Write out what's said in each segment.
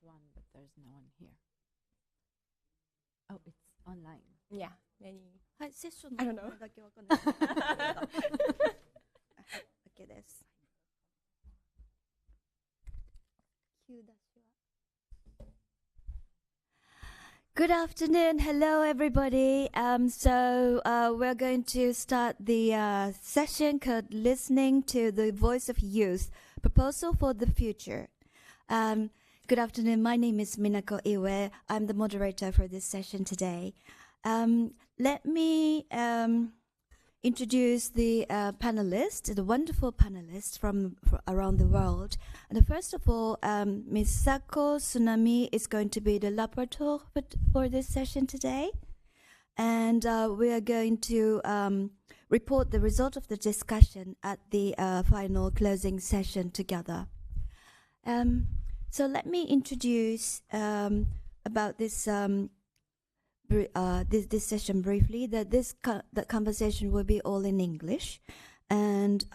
one, but there's no one here. Oh, it's online. Yeah, many. はい、セッション I don't know. のだけわかんない。OK です。Q ダッシュは。Good afternoon. Hello, everybody. We're going to start the session called Listening to the Voice of Youth, Proposal for the Future. Good afternoon. My name is Minako Iwe. I'm the moderator for this session today. Let me introduce the panelists, the wonderful panelists from around the world. And first of all, Ms. Sako Tsunami is going to be the rapporteur for this session today. And we are going to report the result of the discussion at the final closing session together. So let me introduce about this this session briefly. That the conversation will be all in English, and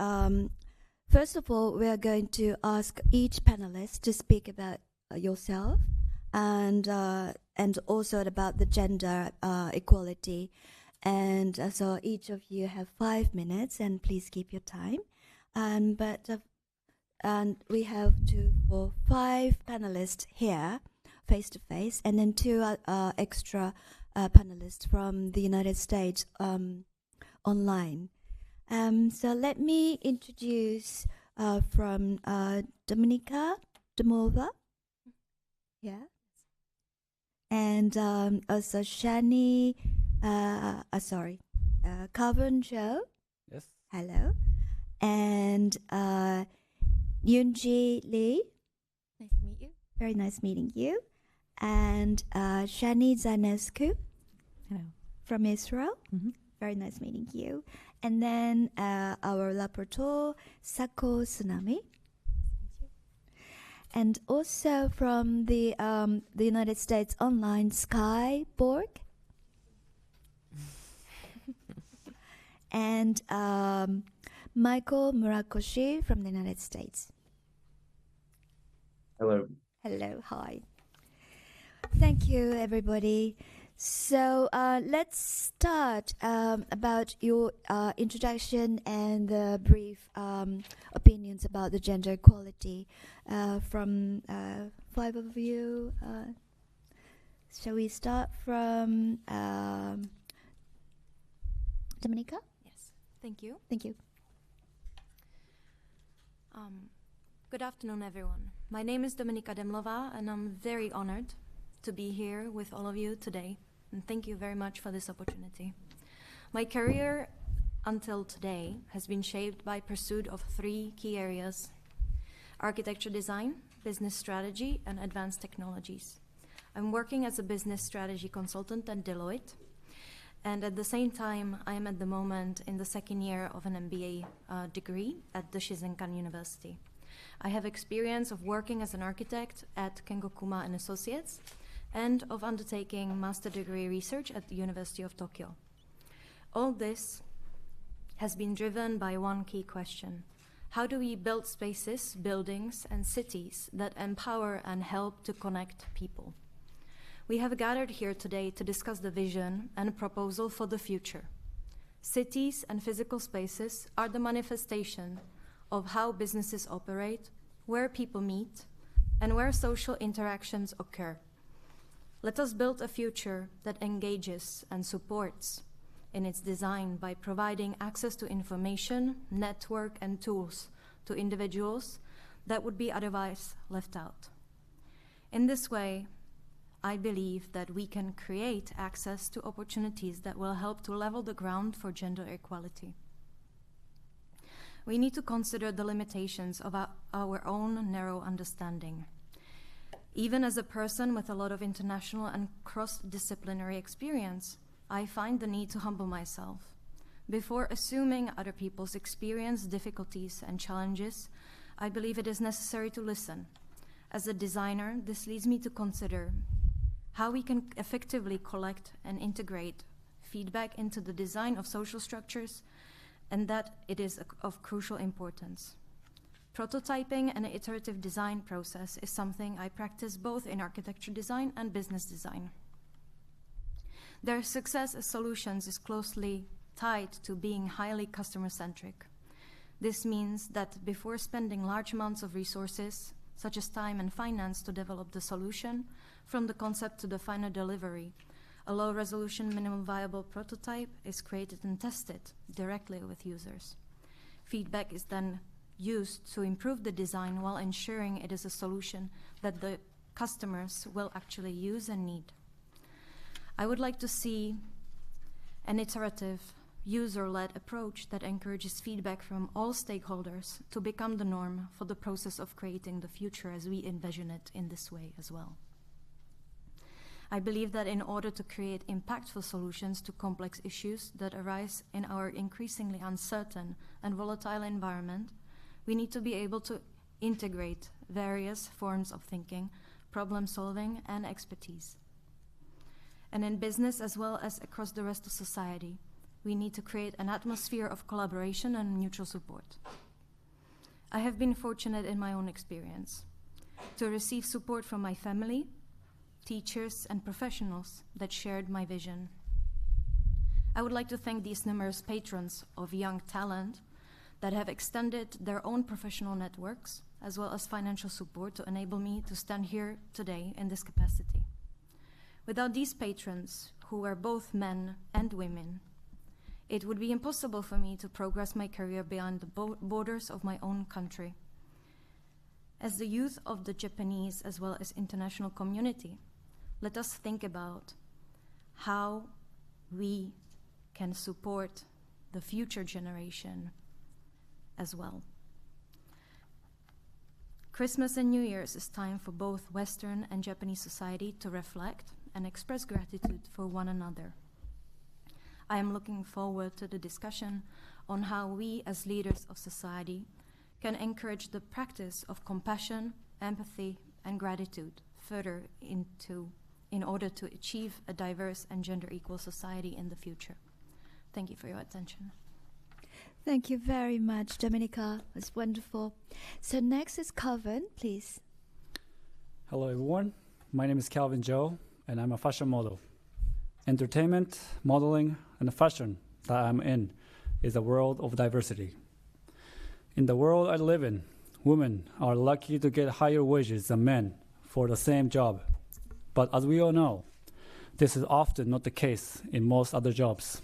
first of all, we are going to ask each panelist to speak about yourself and also about the gender equality. And so each of you have 5 minutes, and please keep your time. And we have 5 panelists here, face to face, and then 2 extra panelists from the United States online. So let me introduce from Dominika Domova, yeah, and also Shani, Carvin Joe. Yes. Hello, and Yunji Lee. Nice to meet you. Very nice meeting you. And Shani Zanescu. Hello. From Israel. Mm-hmm. Very nice meeting you. And then our rapporteur, Sako Tsunami. And also from the United States online, Sky Borg. And Michael Murakoshi from the United States. Hello. Hello, hi. Thank you, everybody. So let's start about your introduction and the brief opinions about the gender equality from 5 of you. Shall we start from Dominika? Yes, thank you. Thank you. Good afternoon, everyone. My name is Dominika Demlova, and I'm very honored to be here with all of you today. And thank you very much for this opportunity. My career until today has been shaped by pursuit of 3 key areas: architecture design, business strategy, and advanced technologies. I'm working as a business strategy consultant at Deloitte. And at the same time, I am at the moment in the 2nd year of an MBA degree at the Shizenkan University. I have experience of working as an architect at Kengokuma & Associates and of undertaking master degree research at the University of Tokyo. All this has been driven by one key question: how do we build spaces, buildings, and cities that empower and help to connect people? We have gathered here today to discuss the vision and proposal for the future. Cities and physical spaces are the manifestation of how businesses operate, where people meet, and where social interactions occur. Let us build a future that engages and supports in its design by providing access to information, network, and tools to individuals that would be otherwise left out. In this way, I believe that we can create access to opportunities that will help to level the ground for gender equality. We need to consider the limitations of our own narrow understanding. Even as a person with a lot of international and cross-disciplinary experience, I find the need to humble myself. Before assuming other people's experience, difficulties, and challenges, I believe it is necessary to listen. As a designer, this leads me to consider how we can effectively collect and integrate feedback into the design of social structures, and that it is of crucial importance. Prototyping and iterative design process is something I practice both in architecture design and business design. Their success as solutions is closely tied to being highly customer-centric. This means that before spending large amounts of resources, such as time and finance, to develop the solution, from the concept to the final delivery, a low-resolution minimum viable prototype is created and tested directly with users. Feedback is then used to improve the design while ensuring it is a solution that the customers will actually use and need. I would like to see an iterative, user-led approach that encourages feedback from all stakeholders to become the norm for the process of creating the future as we envision it in this way as well. I believe that in order to create impactful solutions to complex issues that arise in our increasingly uncertain and volatile environment, we need to be able to integrate various forms of thinking, problem solving, and expertise. And in business as well as across the rest of society, we need to create an atmosphere of collaboration and mutual support. I have been fortunate in my own experience to receive support from my family, teachers, and professionals that shared my vision. I would like to thank these numerous patrons of young talent that have extended their own professional networks as well as financial support to enable me to stand here today in this capacity. Without these patrons, who are both men and women, it would be impossible for me to progress my career beyond the borders of my own country. As the youth of the Japanese as well as international community, let us think about how we can support the future generation as well. Christmas and New Year's is time for both Western and Japanese society to reflect and express gratitude for one another. I am looking forward to the discussion on how we as leaders of society can encourage the practice of compassion, empathy, and gratitude further in order to achieve a diverse and gender equal society in the future. Thank you for your attention. Thank you very much, Dominika. It's wonderful. So next is Calvin, please. Hello, everyone. My name is Calvin Joe, and I'm a fashion model. Entertainment, modeling, and fashion that I'm in is a world of diversity. In the world I live in, women are lucky to get higher wages than men for the same job. But as we all know, this is often not the case in most other jobs.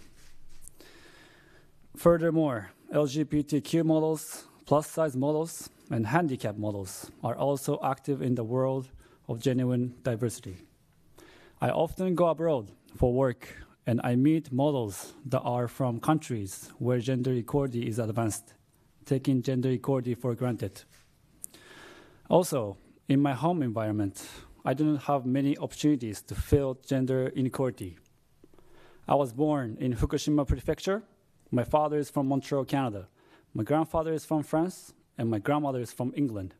Furthermore, LGBTQ models, plus-size models, and handicap models are also active in the world of genuine diversity. I often go abroad for work, and I meet models that are from countries where gender equality is advanced, taking gender equality for granted. Also, in my home environment, I didn't have many opportunities to feel gender inequality. I was born in Fukushima Prefecture. My father is from Montreal, Canada. My grandfather is from France, and my grandmother is from England.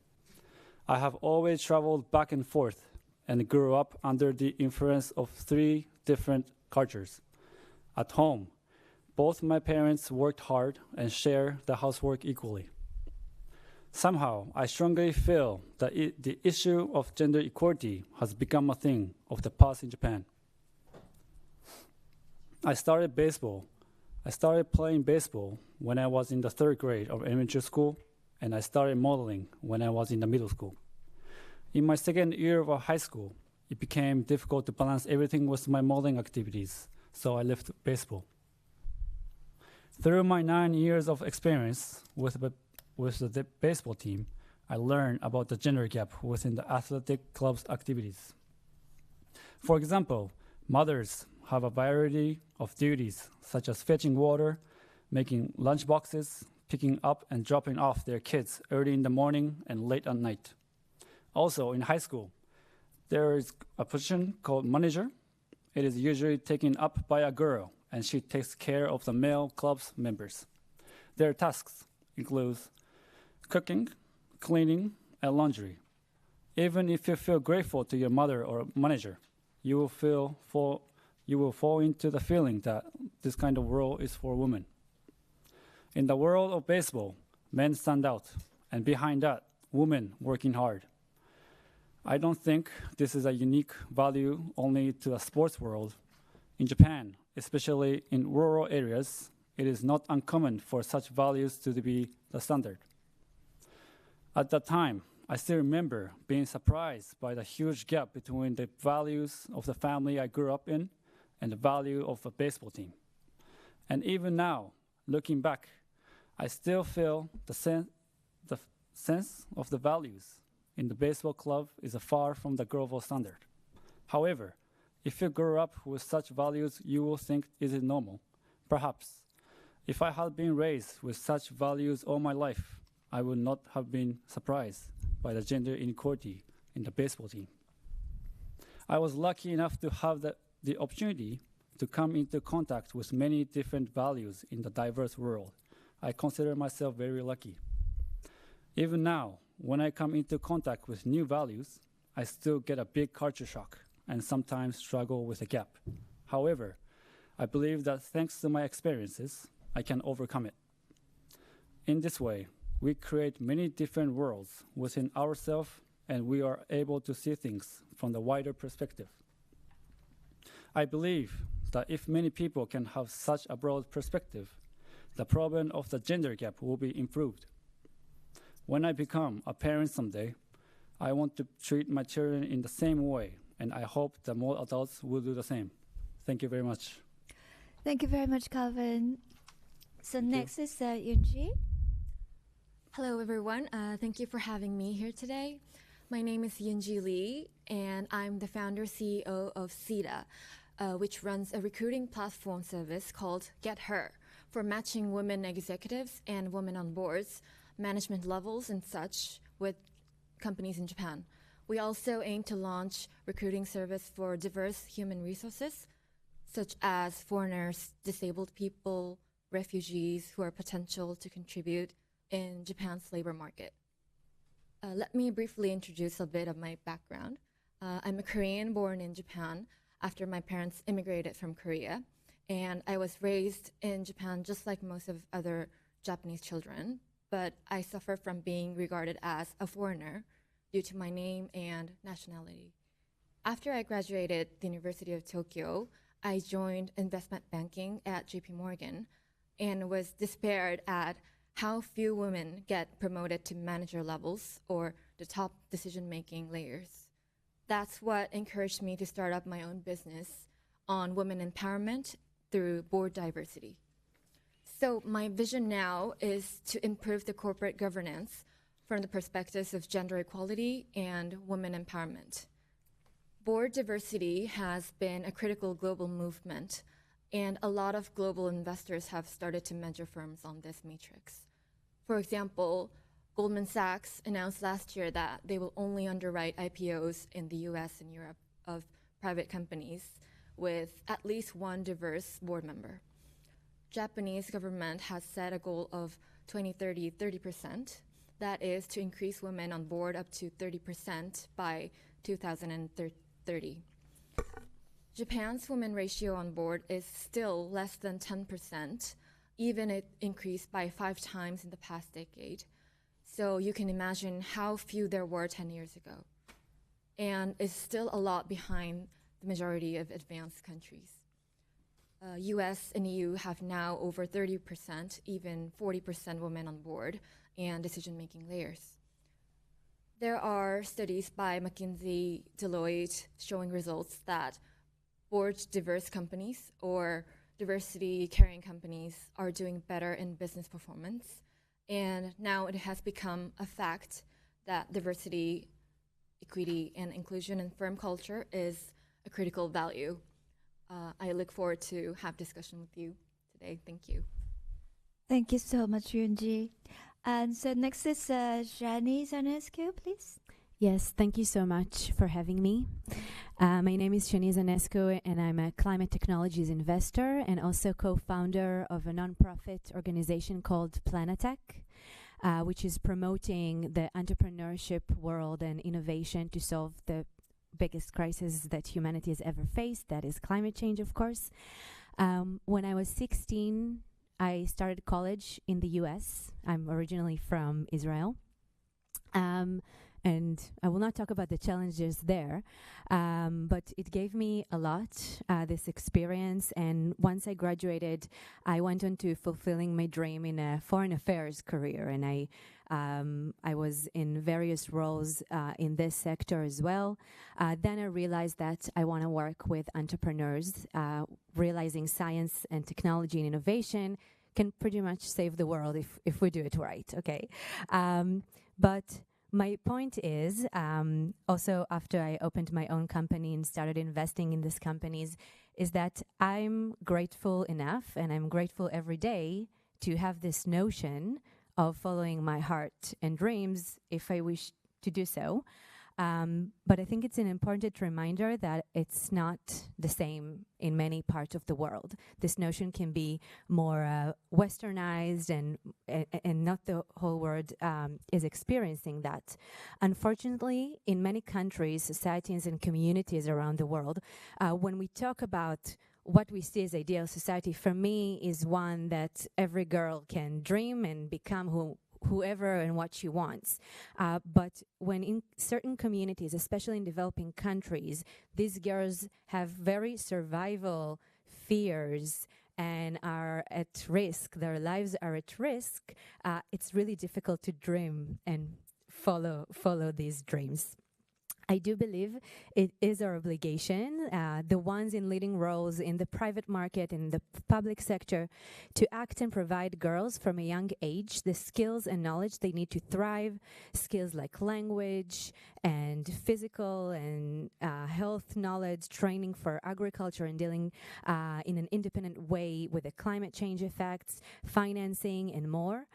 I have always traveled back and forth and grew up under the influence of 3 different cultures. At home, both my parents worked hard and share the housework equally. Somehow, I strongly feel that the issue of gender equality has become a thing of the past in Japan. I started playing baseball when I was in the 3rd grade of elementary school, and I started modeling when I was in the middle school. In my 2nd year of high school, it became difficult to balance everything with my modeling activities, so I left baseball. Through my 9 years of experience with the baseball team, I learned about the gender gap within the athletic club's activities. For example, mothers have a variety of duties, such as fetching water, making lunch boxes, picking up and dropping off their kids early in the morning and late at night. Also, in high school, there is a position called manager. It is usually taken up by a girl, and she takes care of the male club's members. Their tasks include cooking, cleaning, and laundry. Even if you feel grateful to your mother or manager, you will fall into the feeling that this kind of role is for women. In the world of baseball, men stand out, and behind that, women working hard. I don't think this is a unique value only to the sports world. In Japan, especially in rural areas, it is not uncommon for such values to be the standard. At that time, I still remember being surprised by the huge gap between the values of the family I grew up in and the value of a baseball team. And even now, looking back, I still feel the sense of the values in the baseball club is far from the global standard. However, if you grow up with such values, you will think, is it normal? Perhaps. If I had been raised with such values all my life, I would not have been surprised by the gender inequality in the baseball team. I was lucky enough to have the opportunity to come into contact with many different values in the diverse world. I consider myself very lucky. Even now, when I come into contact with new values, I still get a big culture shock and sometimes struggle with a gap. However, I believe that thanks to my experiences, I can overcome it. In this way, we create many different worlds within ourselves, and we are able to see things from the wider perspective. I believe that if many people can have such a broad perspective, the problem of the gender gap will be improved. When I become a parent someday, I want to treat my children in the same way, and I hope that more adults will do the same. Thank you very much. Thank you very much, Calvin. So Thank next is Yunji. Hello, everyone. Thank you for having me here today. My name is Yunji Lee, and I'm the founder CEO of SIDA, which runs a recruiting platform service called Get Her for matching women executives and women on boards, management levels, and such with companies in Japan. We also aim to launch recruiting service for diverse human resources, such as foreigners, disabled people, refugees who are potential to contribute in Japan's labor market. Let me briefly introduce a bit of my background. I'm a Korean born in Japan after my parents immigrated from Korea, and I was raised in Japan just like most of other Japanese children, but I suffer from being regarded as a foreigner due to my name and nationality. After I graduated the University of Tokyo, I joined investment banking at JP Morgan and was despaired at how few women get promoted to manager levels or the top decision-making layers. That's what encouraged me to start up my own business on women empowerment through board diversity. So my vision now is to improve the corporate governance from the perspectives of gender equality and women empowerment. Board diversity has been a critical global movement, and a lot of global investors have started to measure firms on this matrix. For example, Goldman Sachs announced last year that they will only underwrite IPOs in the US and Europe of private companies with at least one diverse board member. Japanese government has set a goal of 2030, 30%. That is to increase women on board up to 30% by 2030. Japan's women ratio on board is still less than 10%, even it increased by 5 times in the past decade. So you can imagine how few there were 10 years ago. And it's still a lot behind the majority of advanced countries. US and EU have now over 30%, even 40% women on board and decision-making layers. There are studies by McKinsey, Deloitte showing results that board diverse companies or diversity-carrying companies are doing better in business performance. And now it has become a fact that diversity, equity, and inclusion in firm culture is a critical value. I look forward to have discussion with you today. Thank you. Thank you so much, Yunji. And so next is Shani Zanescu, please. Yes, thank you so much for having me. My name is Shani Zanescu, and I'm a climate technologies investor and also co-founder of a nonprofit organization called Planetech, which is promoting the entrepreneurship world and innovation to solve the biggest crisis that humanity has ever faced, that is climate change, of course. When I was 16, I started college in the US. I'm originally from Israel. And I will not talk about the challenges there, but it gave me a lot, this experience. And once I graduated, I went on to fulfilling my dream in a foreign affairs career. And I was in various roles in this sector as well. Then I realized that I want to work with entrepreneurs, realizing science and technology and innovation can pretty much save the world if we do it right, okay? But my point is, also after I opened my own company and started investing in these companies, is that I'm grateful enough, and I'm grateful every day to have this notion of following my heart and dreams if I wish to do so. But I think it's an important reminder that it's not the same in many parts of the world. This notion can be more westernized, and not the whole world is experiencing that. Unfortunately, in many countries, societies, and communities around the world, when we talk about what we see as ideal society, for me, is one that every girl can dream and become whoever and what she wants. But when in certain communities, especially in developing countries, these girls have very survival fears and are at risk, their lives are at risk, it's really difficult to dream and follow these dreams. I do believe it is our obligation, the ones in leading roles in the private market, in the public sector, to act and provide girls from a young age the skills and knowledge they need to thrive, skills like language and physical and health knowledge, training for agriculture and dealing in an independent way with the climate change effects, financing, and more.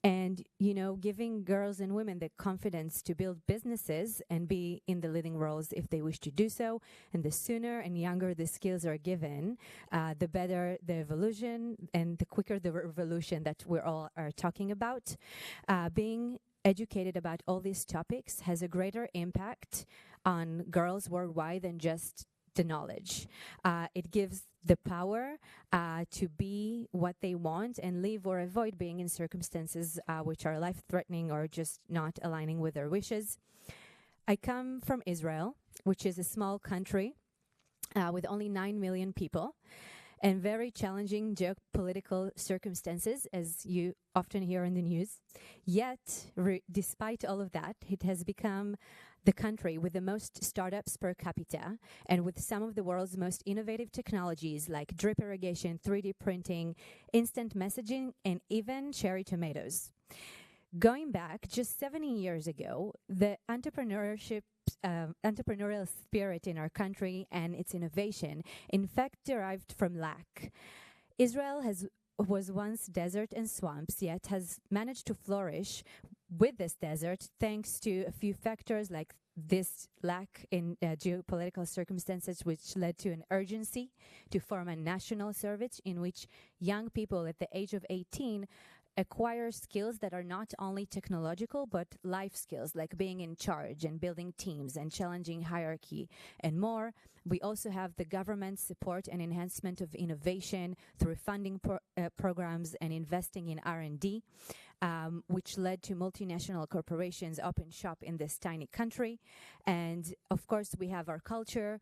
And, you know, giving girls and women the confidence to build businesses and be in the leading roles if they wish to do so. And the sooner and younger the skills are given, the better the evolution and the quicker the revolution that we all are talking about. Being educated about all these topics has a greater impact on girls worldwide than just the knowledge. It gives the power to be what they want and live or avoid being in circumstances which are life-threatening or just not aligning with their wishes. I come from Israel, which is a small country with only 9 million people and very challenging geopolitical circumstances, as you often hear in the news. Yet, despite all of that, it has become the country with the most startups per capita and with some of the world's most innovative technologies like drip irrigation, 3D printing, instant messaging, and even cherry tomatoes. Going back just 70 years ago, the entrepreneurial spirit in our country and its innovation, in fact, derived from lack. Israel was once desert and swamps, yet has managed to flourish with this desert thanks to a few factors like this lack in geopolitical circumstances, which led to an urgency to form a national service in which young people at the age of 18 acquire skills that are not only technological but life skills like being in charge and building teams and challenging hierarchy and more. We also have the government support and enhancement of innovation through funding programs and investing in R&D, which led to multinational corporations open shop in this tiny country. And of course, we have our culture,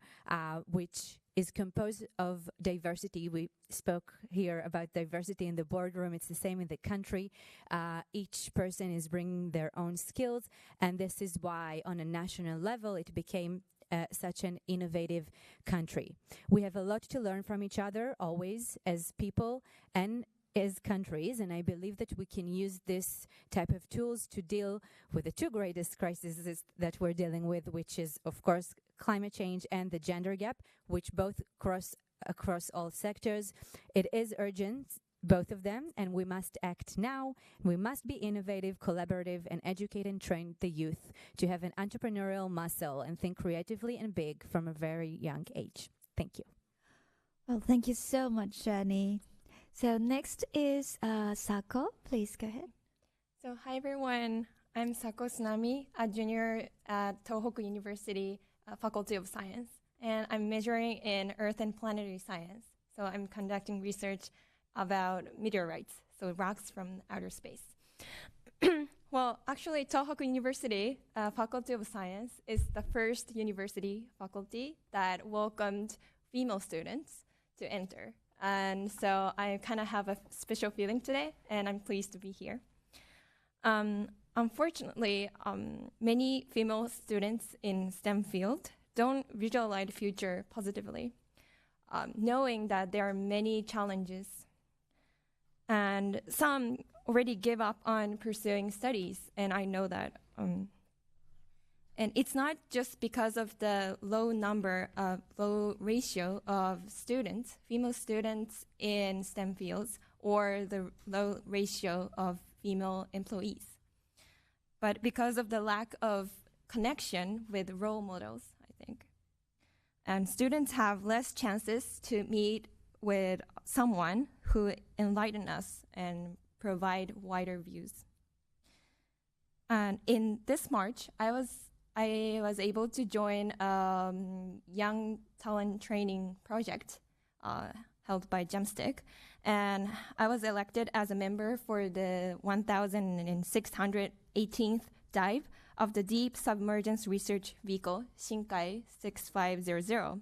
which is composed of diversity. We spoke here about diversity in the boardroom. It's the same in the country. Each person is bringing their own skills, and this is why on a national level it became such an innovative country. We have a lot to learn from each other always as people and as countries, and I believe that we can use this type of tools to deal with the two greatest crises that we're dealing with, which is, of course, climate change and the gender gap, which both cross across all sectors. It is urgent, both of them, and we must act now. We must be innovative, collaborative, and educate and train the youth to have an entrepreneurial muscle and think creatively and big from a very young age. Thank you. Well, thank you so much, Jenny. So next is Sako. Please go ahead. So hi everyone, I'm Sako Tsunami, a junior at Tohoku University Faculty of Science, and I'm majoring in Earth and Planetary Science. So I'm conducting research about meteorites, so rocks from outer space. Well, actually, Tohoku University Faculty of Science is the first university faculty that welcomed female students to enter. And so I kind of have a special feeling today, and I'm pleased to be here. Unfortunately, many female students in STEM field don't visualize the future positively, knowing that there are many challenges. And some already give up on pursuing studies, and I know that. And it's not just because of the low ratio of students, female students in STEM fields, or the low ratio of female employees, but because of the lack of connection with role models, I think. And students have less chances to meet with someone who enlighten us and provide wider views. And in this March, I was able to join a young talent training project held by Gemstick, and I was elected as a member for the 1618th dive of the Deep Submergence Research Vehicle, Shinkai 6500,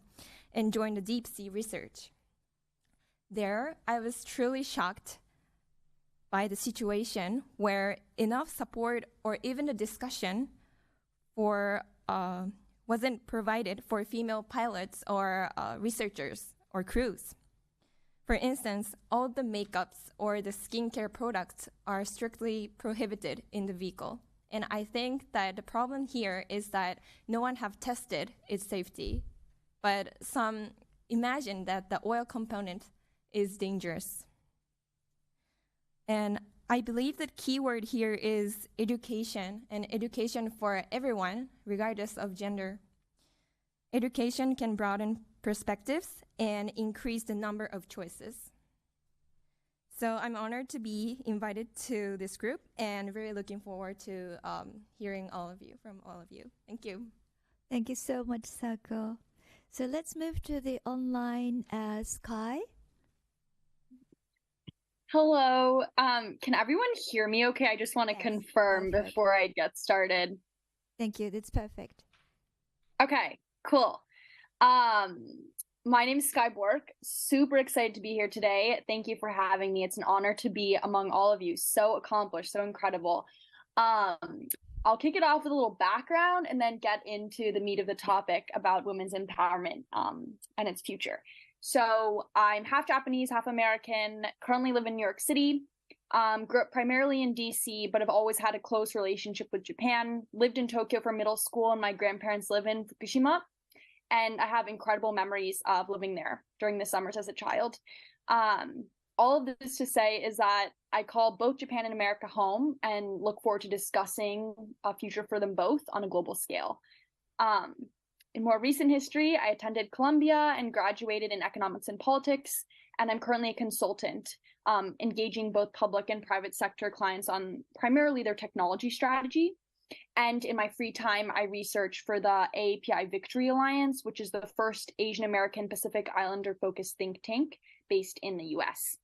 and joined the deep sea research. There, I was truly shocked by the situation where enough support or even a discussion wasn't provided for female pilots or researchers or crews. For instance, all the makeups or the skincare products are strictly prohibited in the vehicle. And I think that the problem here is that no one have tested its safety, but some imagine that the oil component is dangerous. And I believe that key word here is education, and education for everyone, regardless of gender. Education can broaden perspectives and increase the number of choices. So I'm honored to be invited to this group and very looking forward to hearing from all of you. Thank you. Thank you so much, Sako. So let's move to the online Sky. Hello. Can everyone hear me okay? I just want to confirm perfect. before I get started. Thank you. That's perfect. Okay, cool. My name is Sky Bork. Super excited to be here today. Thank you for having me. It's an honor to be among all of you. So accomplished, so incredible. I'll kick it off with a little background and then get into the meat of the topic about women's empowerment and its future. So I'm half Japanese, half American, currently live in New York City, grew up primarily in DC, but have always had a close relationship with Japan, lived in Tokyo for middle school, and my grandparents live in Fukushima. And I have incredible memories of living there during the summers as a child. All of this to say is that I call both Japan and America home and look forward to discussing a future for them both on a global scale. In more recent history, I attended Columbia and graduated in economics and politics, and I'm currently a consultant, engaging both public and private sector clients on primarily their technology strategy. And in my free time, I research for the AAPI Victory Alliance, which is the first Asian American Pacific Islander-focused think tank based in the US.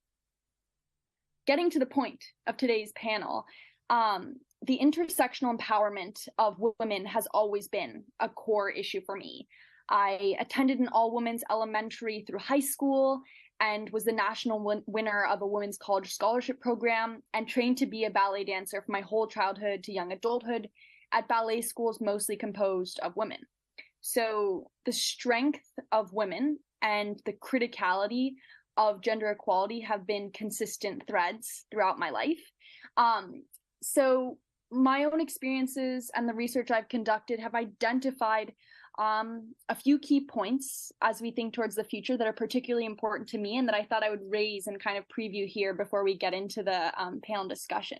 Getting to the point of today's panel, the intersectional empowerment of women has always been a core issue for me. I attended an all-women's elementary through high school and was the national winner of a women's college scholarship program and trained to be a ballet dancer from my whole childhood to young adulthood at ballet schools mostly composed of women. So the strength of women and the criticality of gender equality have been consistent threads throughout my life. So my own experiences and the research I've conducted have identified a few key points as we think towards the future that are particularly important to me and that I thought I would raise and kind of preview here before we get into the panel discussion.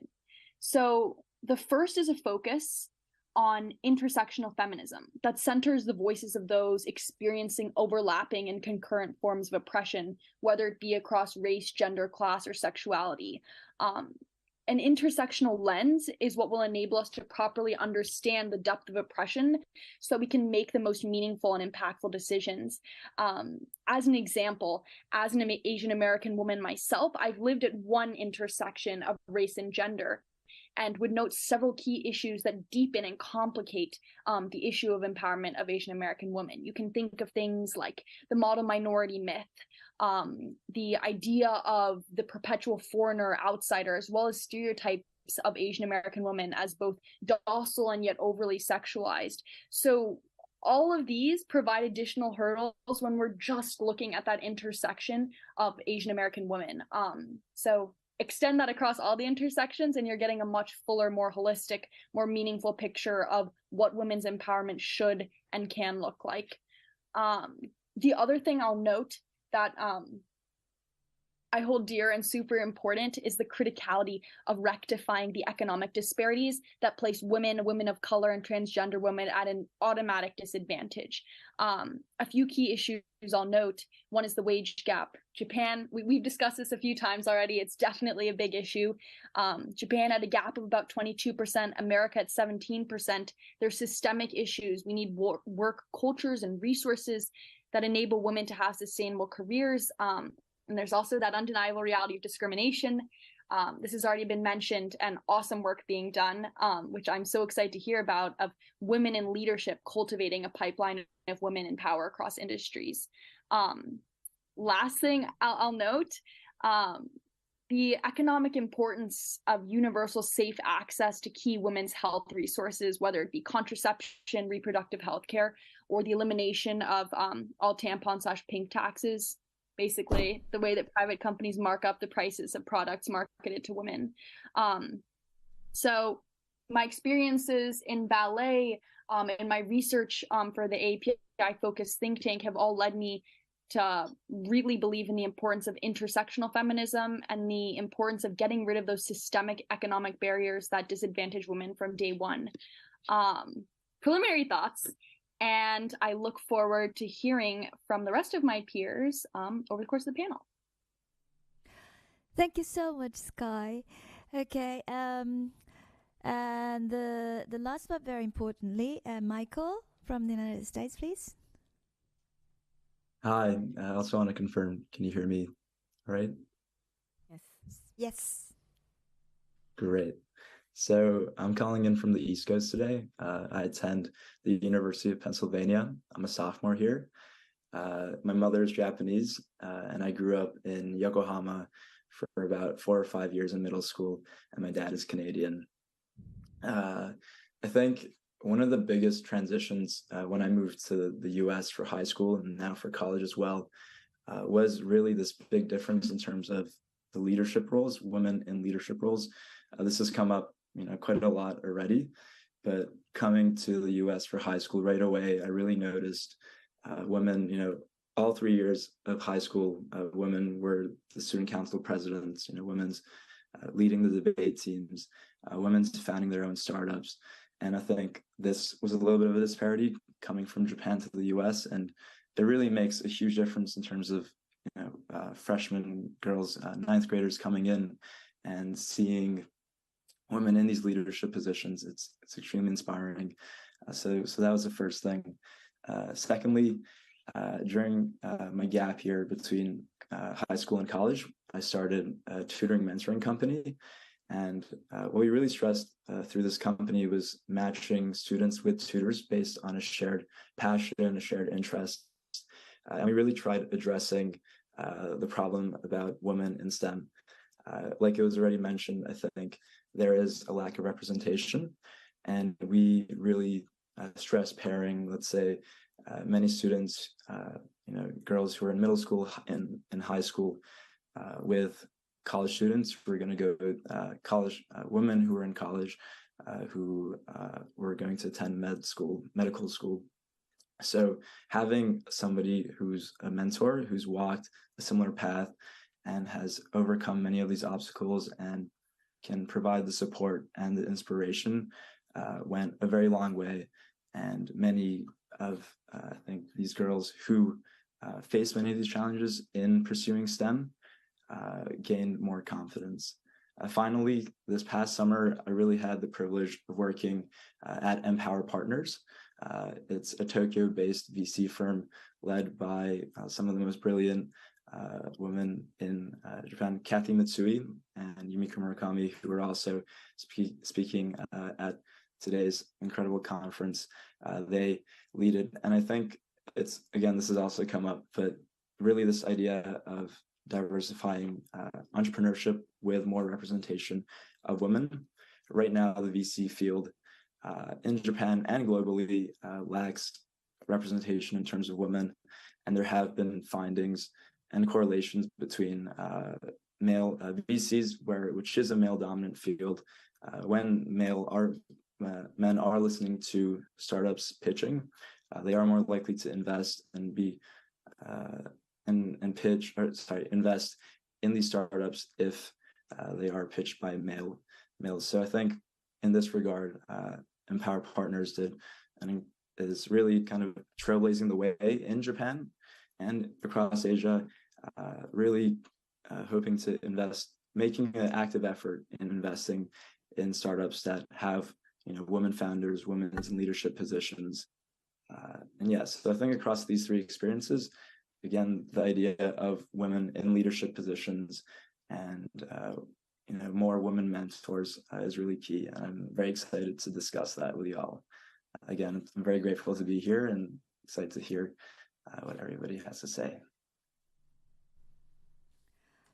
So the first is a focus on intersectional feminism that centers the voices of those experiencing overlapping and concurrent forms of oppression, whether it be across race, gender, class, or sexuality. An intersectional lens is what will enable us to properly understand the depth of oppression so we can make the most meaningful and impactful decisions. As an example, as an Asian American woman myself, I've lived at one intersection of race and gender. and would note several key issues that deepen and complicate the issue of empowerment of Asian American women. You can think of things like the model minority myth, the idea of the perpetual foreigner outsider, as well as stereotypes of Asian American women as both docile and yet overly sexualized. So all of these provide additional hurdles when we're just looking at that intersection of Asian American women. So extend that across all the intersections and you're getting a much fuller, more holistic, more meaningful picture of what women's empowerment should and can look like. The other thing I'll note that I hold dear and super important is the criticality of rectifying the economic disparities that place women, women of color, and transgender women at an automatic disadvantage. A few key issues I'll note. One is the wage gap. Japan, we've discussed this a few times already. It's definitely a big issue. Japan had a gap of about 22%, America at 17%. There's systemic issues. We need work cultures and resources that enable women to have sustainable careers. And there's also that undeniable reality of discrimination. This has already been mentioned, and awesome work being done, which I'm so excited to hear about, of women in leadership cultivating a pipeline of women in power across industries. Last thing I'll note, the economic importance of universal safe access to key women's health resources, whether it be contraception, reproductive health care, or the elimination of all tampon/pink taxes. Basically, the way that private companies mark up the prices of products marketed to women. So my experiences in ballet and my research for the API-focused think tank have all led me to really believe in the importance of intersectional feminism and the importance of getting rid of those systemic economic barriers that disadvantage women from day one. Preliminary thoughts. And I look forward to hearing from the rest of my peers over the course of the panel. Thank you so much, Sky. Okay, and the last but very importantly, Michael from the United States, please. Hi, I also want to confirm, can you hear me all right? Yes. Yes. Great. So I'm calling in from the East Coast today. I attend the University of Pennsylvania. I'm a sophomore here. My mother is Japanese, and I grew up in Yokohama for about 4 or 5 years in middle school, and my dad is Canadian. I think one of the biggest transitions when I moved to the US for high school and now for college as well was really this big difference in terms of the leadership roles, women in leadership roles. This has come up quite a lot already, but coming to the US for high school right away, I really noticed women, all 3 years of high school, women were the student council presidents, women's leading the debate teams, women's founding their own startups. And I think this was a little bit of a disparity coming from Japan to the US, and it really makes a huge difference in terms of freshman girls, ninth graders coming in and seeing women in these leadership positions. It's extremely inspiring. So that was the first thing. Secondly, during my gap year between high school and college, I started a tutoring mentoring company. And what we really stressed through this company was matching students with tutors based on a shared passion and a shared interest. And we really tried addressing the problem about women in STEM. Like it was already mentioned, I think there is a lack of representation, and we really stress pairing, let's say, many students, girls who are in middle school and high school with college students who are going to go to college, women who are in college who were going to attend medical school. So having somebody who's a mentor, who's walked a similar path and has overcome many of these obstacles and can provide the support and the inspiration went a very long way. And many of, I think, these girls who face many of these challenges in pursuing STEM gained more confidence. Finally, this past summer, I really had the privilege of working at Empower Partners. It's a Tokyo-based VC firm led by some of the most brilliant women in Japan, Kathy Mitsui and Yumiko Murakami, who are also speaking at today's incredible conference. They lead it. And I think it's, again, this has also come up, but really this idea of diversifying entrepreneurship with more representation of women. Right now, the VC field in Japan and globally lacks representation in terms of women. And there have been findings and correlations between male VCs, which is a male-dominant field, when men are listening to startups pitching, they are more likely to invest and invest in these startups if they are pitched by males. So I think in this regard, Empower Partners is really kind of trailblazing the way in Japan and across Asia, really hoping to making an active effort in investing in startups that have women founders, women in leadership positions. And yes, so I think across these three experiences, again, the idea of women in leadership positions and more women mentors is really key. And I'm very excited to discuss that with you all. Again, I'm very grateful to be here and excited to hear what everybody has to say.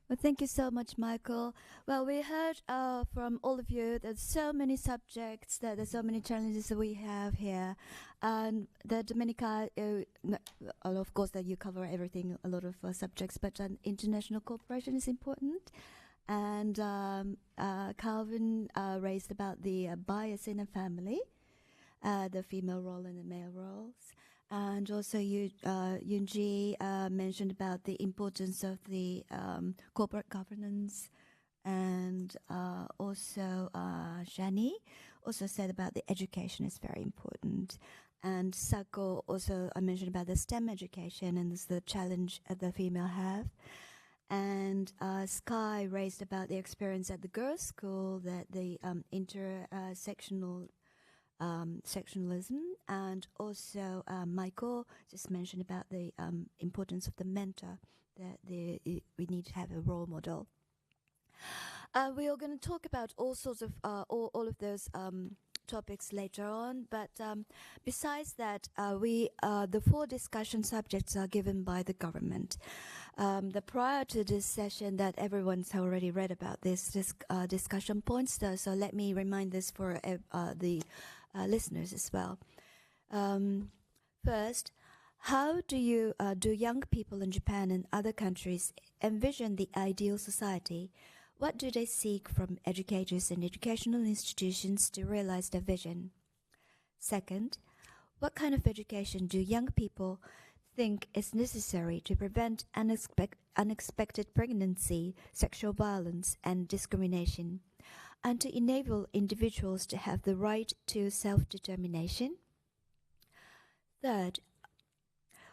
Well, thank you so much, Michael. Well, we heard from all of you there's so many subjects, that there's so many challenges that we have here. And the Dominica, of course, that you cover everything, a lot of subjects, but international cooperation is important. And Calvin raised about the bias in a family, the female role and the male roles. And also Yoonji mentioned about the importance of the corporate governance. And also Shani also said about the education is very important. And Sako also mentioned about the STEM education and the challenge that the female have. And Sky raised about the experience at the girls' school, that the intersectional sectionalism, and also Michael just mentioned about the importance of the mentor, that we need to have a role model. We are going to talk about all sorts of all of those topics later on, but besides that, the 4 discussion subjects are given by the government. Prior to this session, that everyone's already read about this discussion points, so let me remind this for the listeners as well. First, how do young people in Japan and other countries envision the ideal society? What do they seek from educators and educational institutions to realize their vision? Second, what kind of education do young people think is necessary to prevent unexpected pregnancy, sexual violence, and discrimination, and to enable individuals to have the right to self-determination? Third,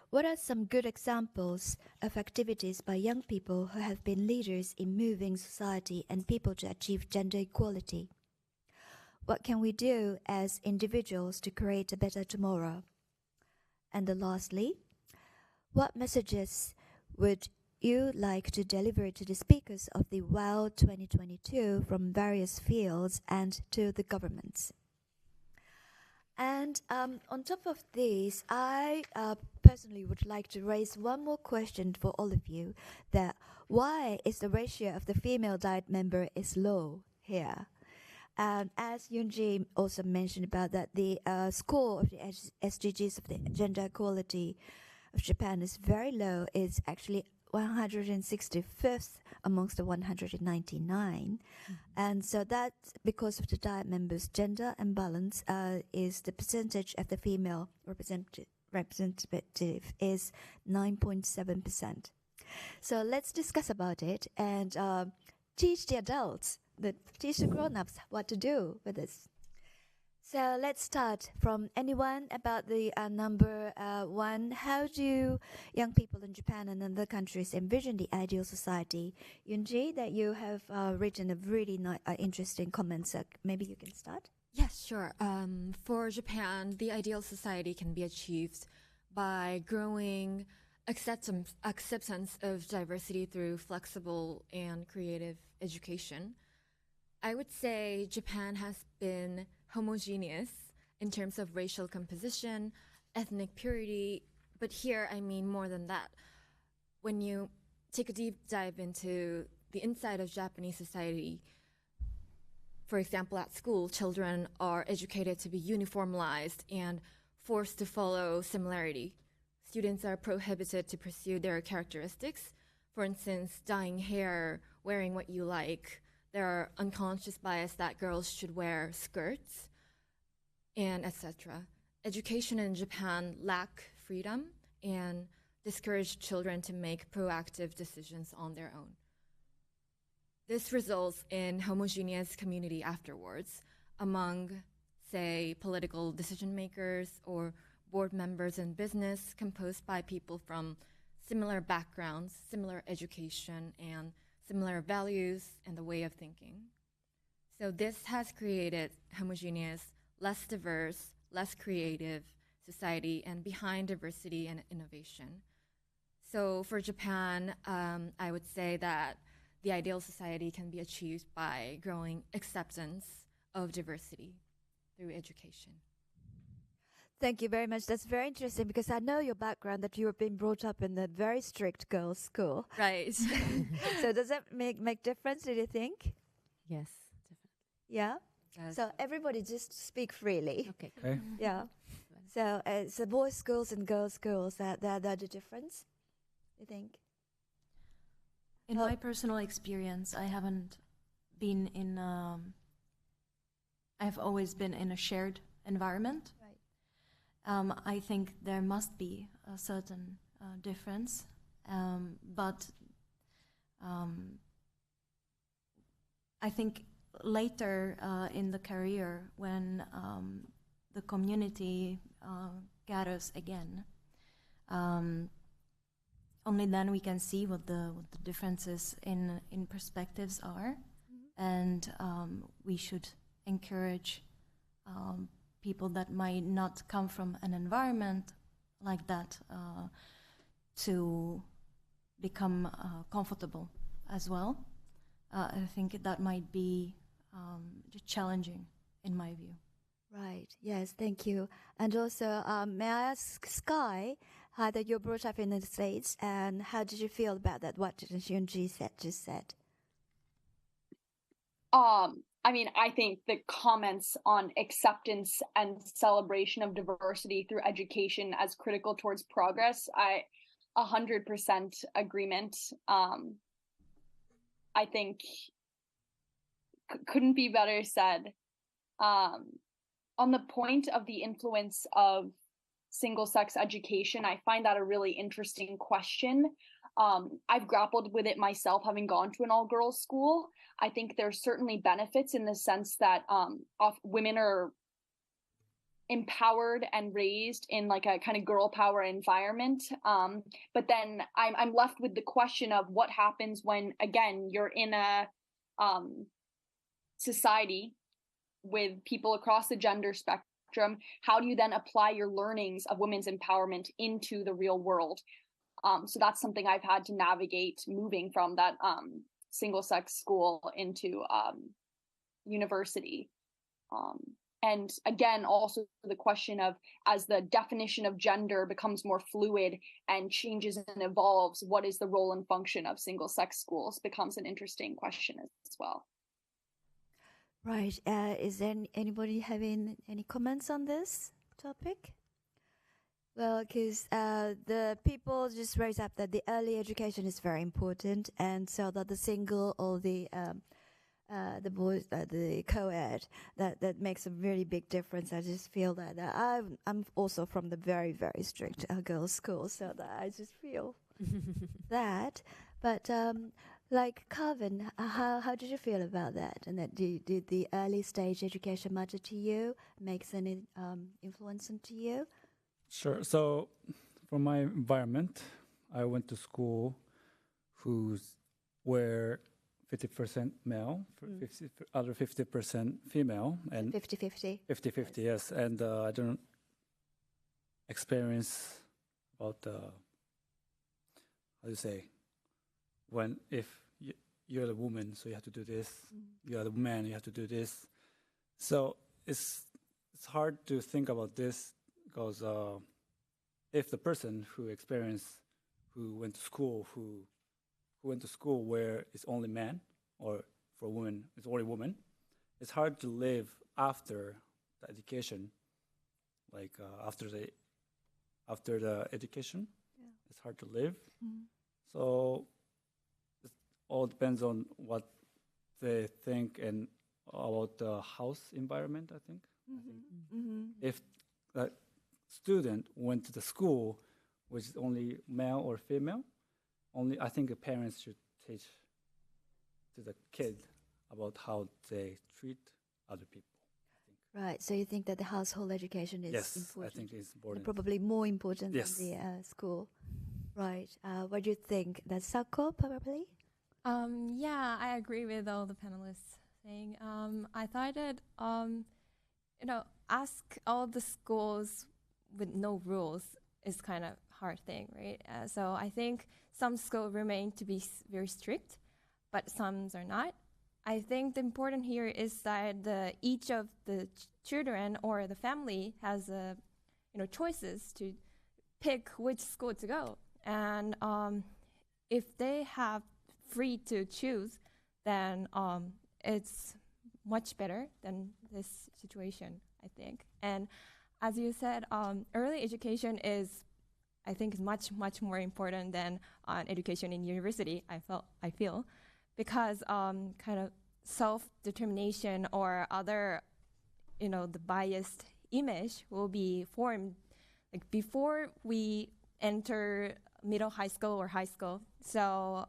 what are some good examples of activities by young people who have been leaders in moving society and people to achieve gender equality? What can we do as individuals to create a better tomorrow? And lastly, what messages would you like to deliver to the speakers of the WAW 2022 from various fields and to the governments? And on top of this, I personally would like to raise one more question for all of you, that why is the ratio of the female diet member is low here? As Yoonji also mentioned about that, the score of the SDGs of the gender equality of Japan is very low. It's actually 165th amongst the 199. And so that's because of the diet members' gender imbalance, is the percentage of the female representative is 9.7%. So let's discuss about it and teach the adults, teach the grown-ups what to do with this. So let's start from anyone about the number 1. How do young people in Japan and other countries envision the ideal society? Yoonji, that you have written a really interesting comments. Maybe you can start? Yes, sure. For Japan, the ideal society can be achieved by growing acceptance of diversity through flexible and creative education. I would say Japan has been homogeneous in terms of racial composition, ethnic purity, but here I mean more than that. When you take a deep dive into the inside of Japanese society, for example, at school, children are educated to be uniformized and forced to follow similarity. Students are prohibited to pursue their characteristics. For instance, dyeing hair, wearing what you like. There are unconscious bias that girls should wear skirts, and etc. Education in Japan lack freedom and discourage children to make proactive decisions on their own. This results in homogeneous community afterwards among, say, political decision makers or board members in business composed by people from similar backgrounds, similar education, and similar values and the way of thinking. So this has created homogeneous, less diverse, less creative society and behind diversity and innovation. So for Japan, I would say that the ideal society can be achieved by growing acceptance of diversity through education. Thank you very much. That's very interesting because I know your background that you were being brought up in a very strict girls' school. Right. So does that make difference, do you think? Yes, definitely. Yeah? Yes. So everybody just speak freely. Okay. Okay. Yeah. So boys' schools and girls' schools, that the difference, you think? In my personal experience, I haven't been in. I've always been in a shared environment. Right. I think there must be a certain difference, but I think later in the career, when the community gathers again, only then we can see what the differences in perspectives are, and we should encourage people that might not come from an environment like that to become comfortable as well. I think that might be challenging in my view. Right. Yes. Thank you. And also, may I ask Sky, how that you brought up in the States, and how did you feel about that? What Hyunji just said. I mean, I think the comments on acceptance and celebration of diversity through education as critical towards progress, 100% agreement. I think couldn't be better said. On the point of the influence of single-sex education, I find that a really interesting question. I've grappled with it myself, having gone to an all-girls school. I think there's certainly benefits in the sense that women are empowered and raised in like a kind of girl power environment. But then I'm left with the question of what happens when, again, you're in a society with people across the gender spectrum. How do you then apply your learnings of women's empowerment into the real world? So that's something I've had to navigate moving from that single-sex school into university. And again, also the question of, as the definition of gender becomes more fluid and changes and evolves, what is the role and function of single-sex schools becomes an interesting question as well. Right. Is there anybody having any comments on this topic? Well, because the people just raised up that the early education is very important, and so that the single or the boys, the co-ed, that makes a really big difference. I just feel that I'm also from the very, very strict girls' school, so that I just feel that. But like Carvin, how did you feel about that? And that did the early stage education matter to you? Makes any influence into you? Sure. So, for my environment, I went to school where 50% male, other 50% female, and 50-50. 50-50, yes. And I don't experience about how to say, when if you're the woman, so you have to do this. You're the man, you have to do this. So it's hard to think about this because if the person who went to school where it's only man, or for a woman it's only woman, it's hard to live after the education, like after the education. It's hard to live. So it all depends on what they think and about the house environment, I think. If a student went to the school which is only male or female, I think the parents should teach to the kid about how they treat other people. Right. So you think that the household education is Yes, important? I think it's important. Probably more important Yes. than the school. Right. What do you think? That's Sako, probably? Yeah, I agree with all the panelists saying. I thought that, ask all the schools with no rules is kind of hard thing, right? So I think some schools remain to be very strict, but some are not. I think the important here is that each of the children or the family has choices to pick which school to go, and if they have free to choose, then it's much better than this situation, I think. And as you said, early education is, I think, much much more important than education in university. I feel. Because kind of self-determination or other, the biased image will be formed like before we enter middle high school or high school. So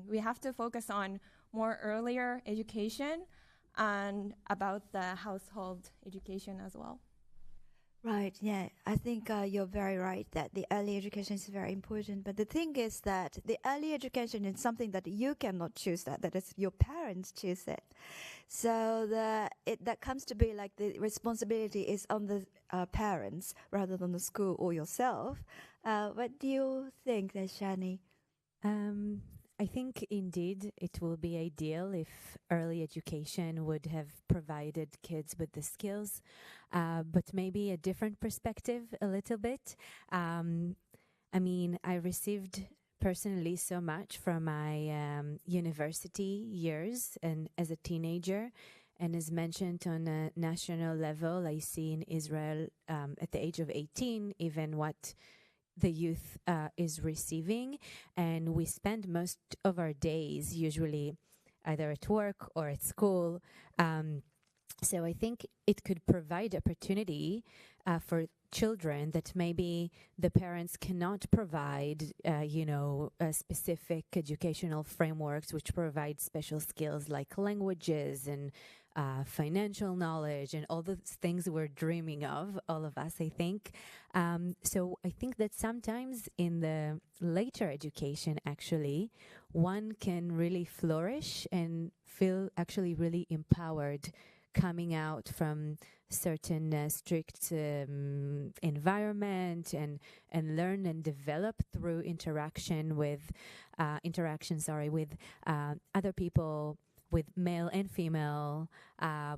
we have to focus on more earlier education and about the household education as well. Right, yeah. I think you're very right that the early education is very important. But the thing is that the early education is something that you cannot choose that is your parents choose it. So that comes to be like the responsibility is on the parents rather than the school or yourself. What do you think, Shani? I think indeed it will be ideal if early education would have provided kids with the skills, but maybe a different perspective a little bit. I mean, I received personally so much from my university years and as a teenager. And as mentioned on a national level, I see in Israel at the age of 18, even what the youth is receiving, and we spend most of our days usually either at work or at school. So I think it could provide opportunity for children that maybe the parents cannot provide, specific educational frameworks which provide special skills like languages and financial knowledge and all the things we're dreaming of, all of us, I think. So I think that sometimes in the later education, actually, one can really flourish and feel actually really empowered coming out from certain strict environment and learn and develop through interaction with other people, with male and female,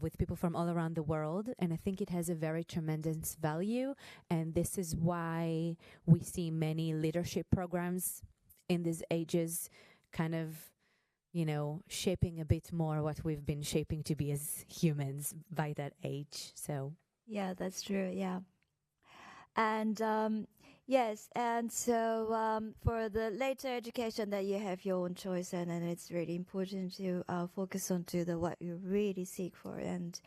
with people from all around the world. And I think it has a very tremendous value. And this is why we see many leadership programs in these ages kind of, shaping a bit more what we've been shaping to be as humans by that age. So yeah, that's true. Yeah. And yes, and so for the later education that you have your own choice, and it's really important to focus on to what you really seek for. And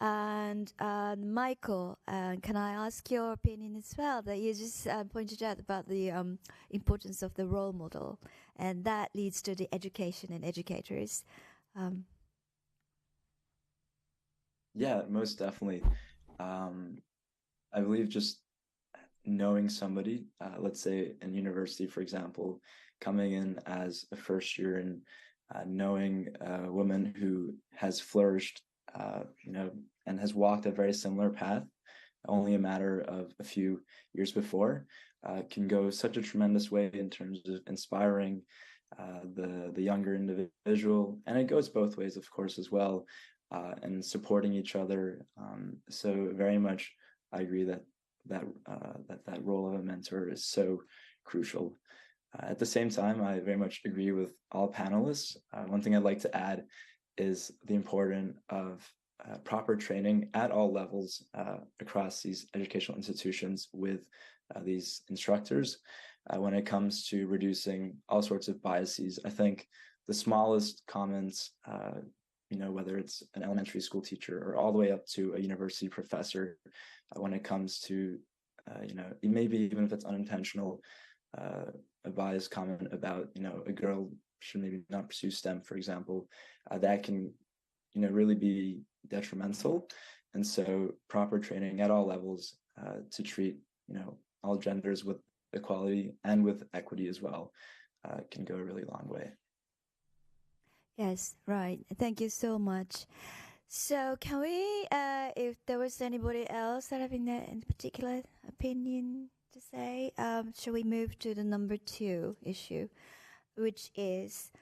Michael, can I ask your opinion as well? That you just pointed out about the importance of the role model, and that leads to the education and educators. Yeah, most definitely. I believe just knowing somebody, let's say in university, for example, coming in as a first year and knowing a woman who has flourished, and has walked a very similar path only a matter of a few years before, can go such a tremendous way in terms of inspiring the younger individual. And it goes both ways, of course, as well, and supporting each other. So very much, I agree that role of a mentor is so crucial. At the same time, I very much agree with all panelists. One thing I'd like to add is the importance of proper training at all levels across these educational institutions with these instructors when it comes to reducing all sorts of biases. I think the smallest comments, whether it's an elementary school teacher or all the way up to a university professor, when it comes to, maybe even if it's unintentional, a biased comment about, a girl should maybe not pursue STEM, for example, that can, really be detrimental. And so proper training at all levels to treat, all genders with equality and with equity as well can go a really long way. Yes, right. Thank you so much. So can we, if there was anybody else that having a particular opinion to say, shall we move to the number 2 issue, which is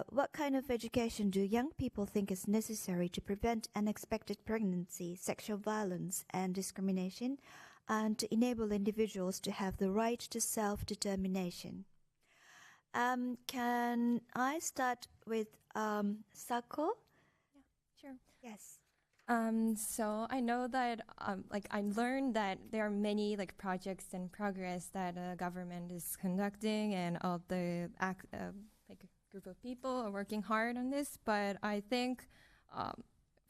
what kind of education do young people think is necessary to prevent unexpected pregnancy, sexual violence, and discrimination, and to enable individuals to have the right to self-determination? Can I start with Sako? Yeah, sure. Yes. So I know that, I learned that there are many projects in progress that the government is conducting, and all the group of people are working hard on this. But I think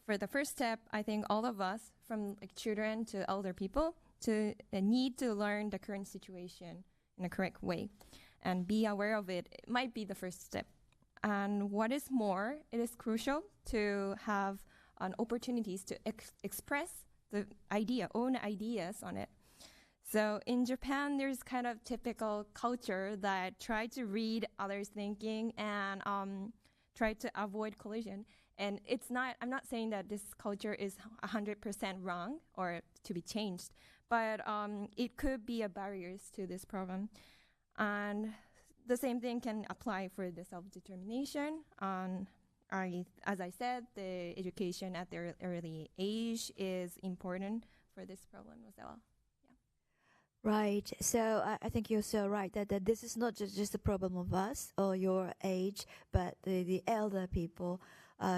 for the first step, I think all of us, from children to elder people, need to learn the current situation in a correct way and be aware of it. It might be the first step. And what is more, it is crucial to have opportunities to express the own ideas on it. So in Japan, there's kind of typical culture that try to read others' thinking and try to avoid collision. And I'm not saying that this culture is 100% wrong or to be changed, but it could be a barriers to this problem. And the same thing can apply for the self-determination. As I said, the education at their early age is important for this problem as well. Right. So I think you're so right that this is not just a problem of us or your age, but the elder people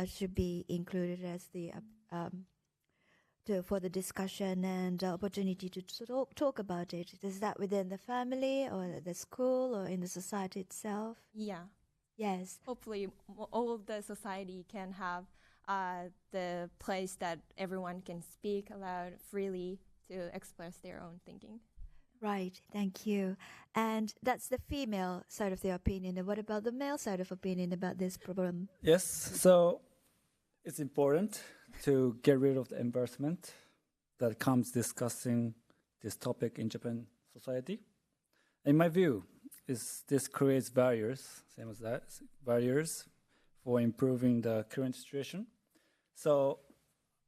should be included as for the discussion and opportunity to talk about it. Is that within the family or the school or in the society itself? Yeah. Yes. Hopefully, all of the society can have the place that everyone can speak aloud freely to express their own thinking. Right, thank you. And that's the female side of the opinion. And what about the male side of opinion about this problem? Yes, so it's important to get rid of the embarrassment that comes discussing this topic in Japan society. In my view, this creates barriers, same as that, barriers for improving the current situation. So,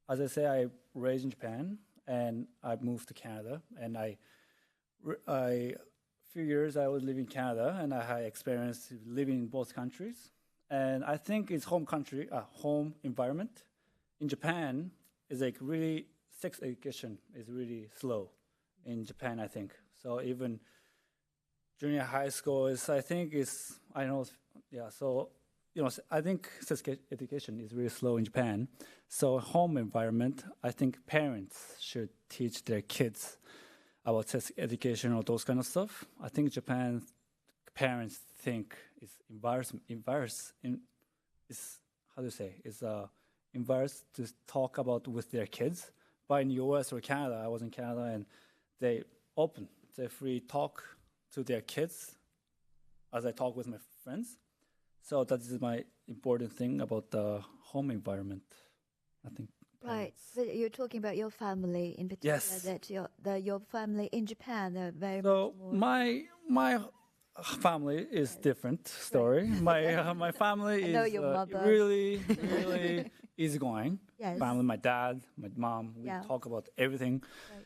as I say, I raised in Japan and I moved to Canada, and a few years I was living in Canada, and I had experience living in both countries. And I think it's home environment. In Japan, is really sex education is really slow in Japan, I think. So even junior high school I think sex education is really slow in Japan. So home environment, I think parents should teach their kids about sex education or those kind of stuff. I think Japan parents think it's embarrassed to talk about with their kids. But in US or Canada, I was in Canada, and they free talk to their kids as I talk with my friends. So that is my important thing about the home environment, I think. Right. So you're talking about your family in particular. Yes. That your family in Japan are very so much more. my family is different story. Right. My family is really easygoing. Yes. Family, my dad, my mom, we talk about everything. Right.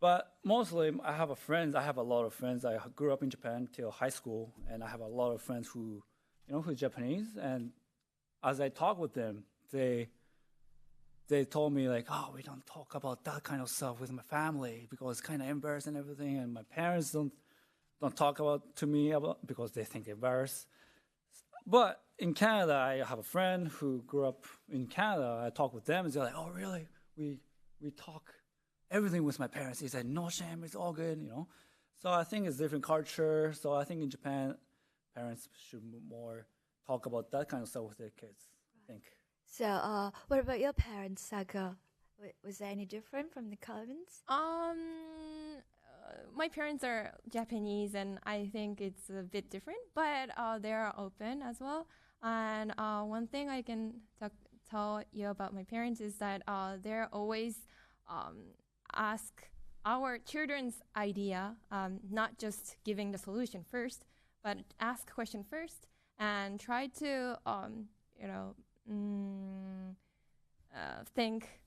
But mostly, I have a lot of friends. I grew up in Japan till high school, and I have a lot of friends who are Japanese. And as I talk with them, they told me like, oh, we don't talk about that kind of stuff with my family because it's kind of embarrassing and everything. And my parents don't talk to me about because they think embarrassed. But in Canada, I have a friend who grew up in Canada. I talk with them, and they're like, oh, really? We talk everything with my parents. He said, no shame, it's all good, So I think it's different culture. So I think in Japan, parents should more talk about that kind of stuff with their kids, I think. So, what about your parents, Sako? Was there any different from the Calvins? My parents are Japanese, and I think it's a bit different, but they are open as well. And one thing I can tell you about my parents is that they're always ask our children's idea, not just giving the solution first, but ask question first and try to, think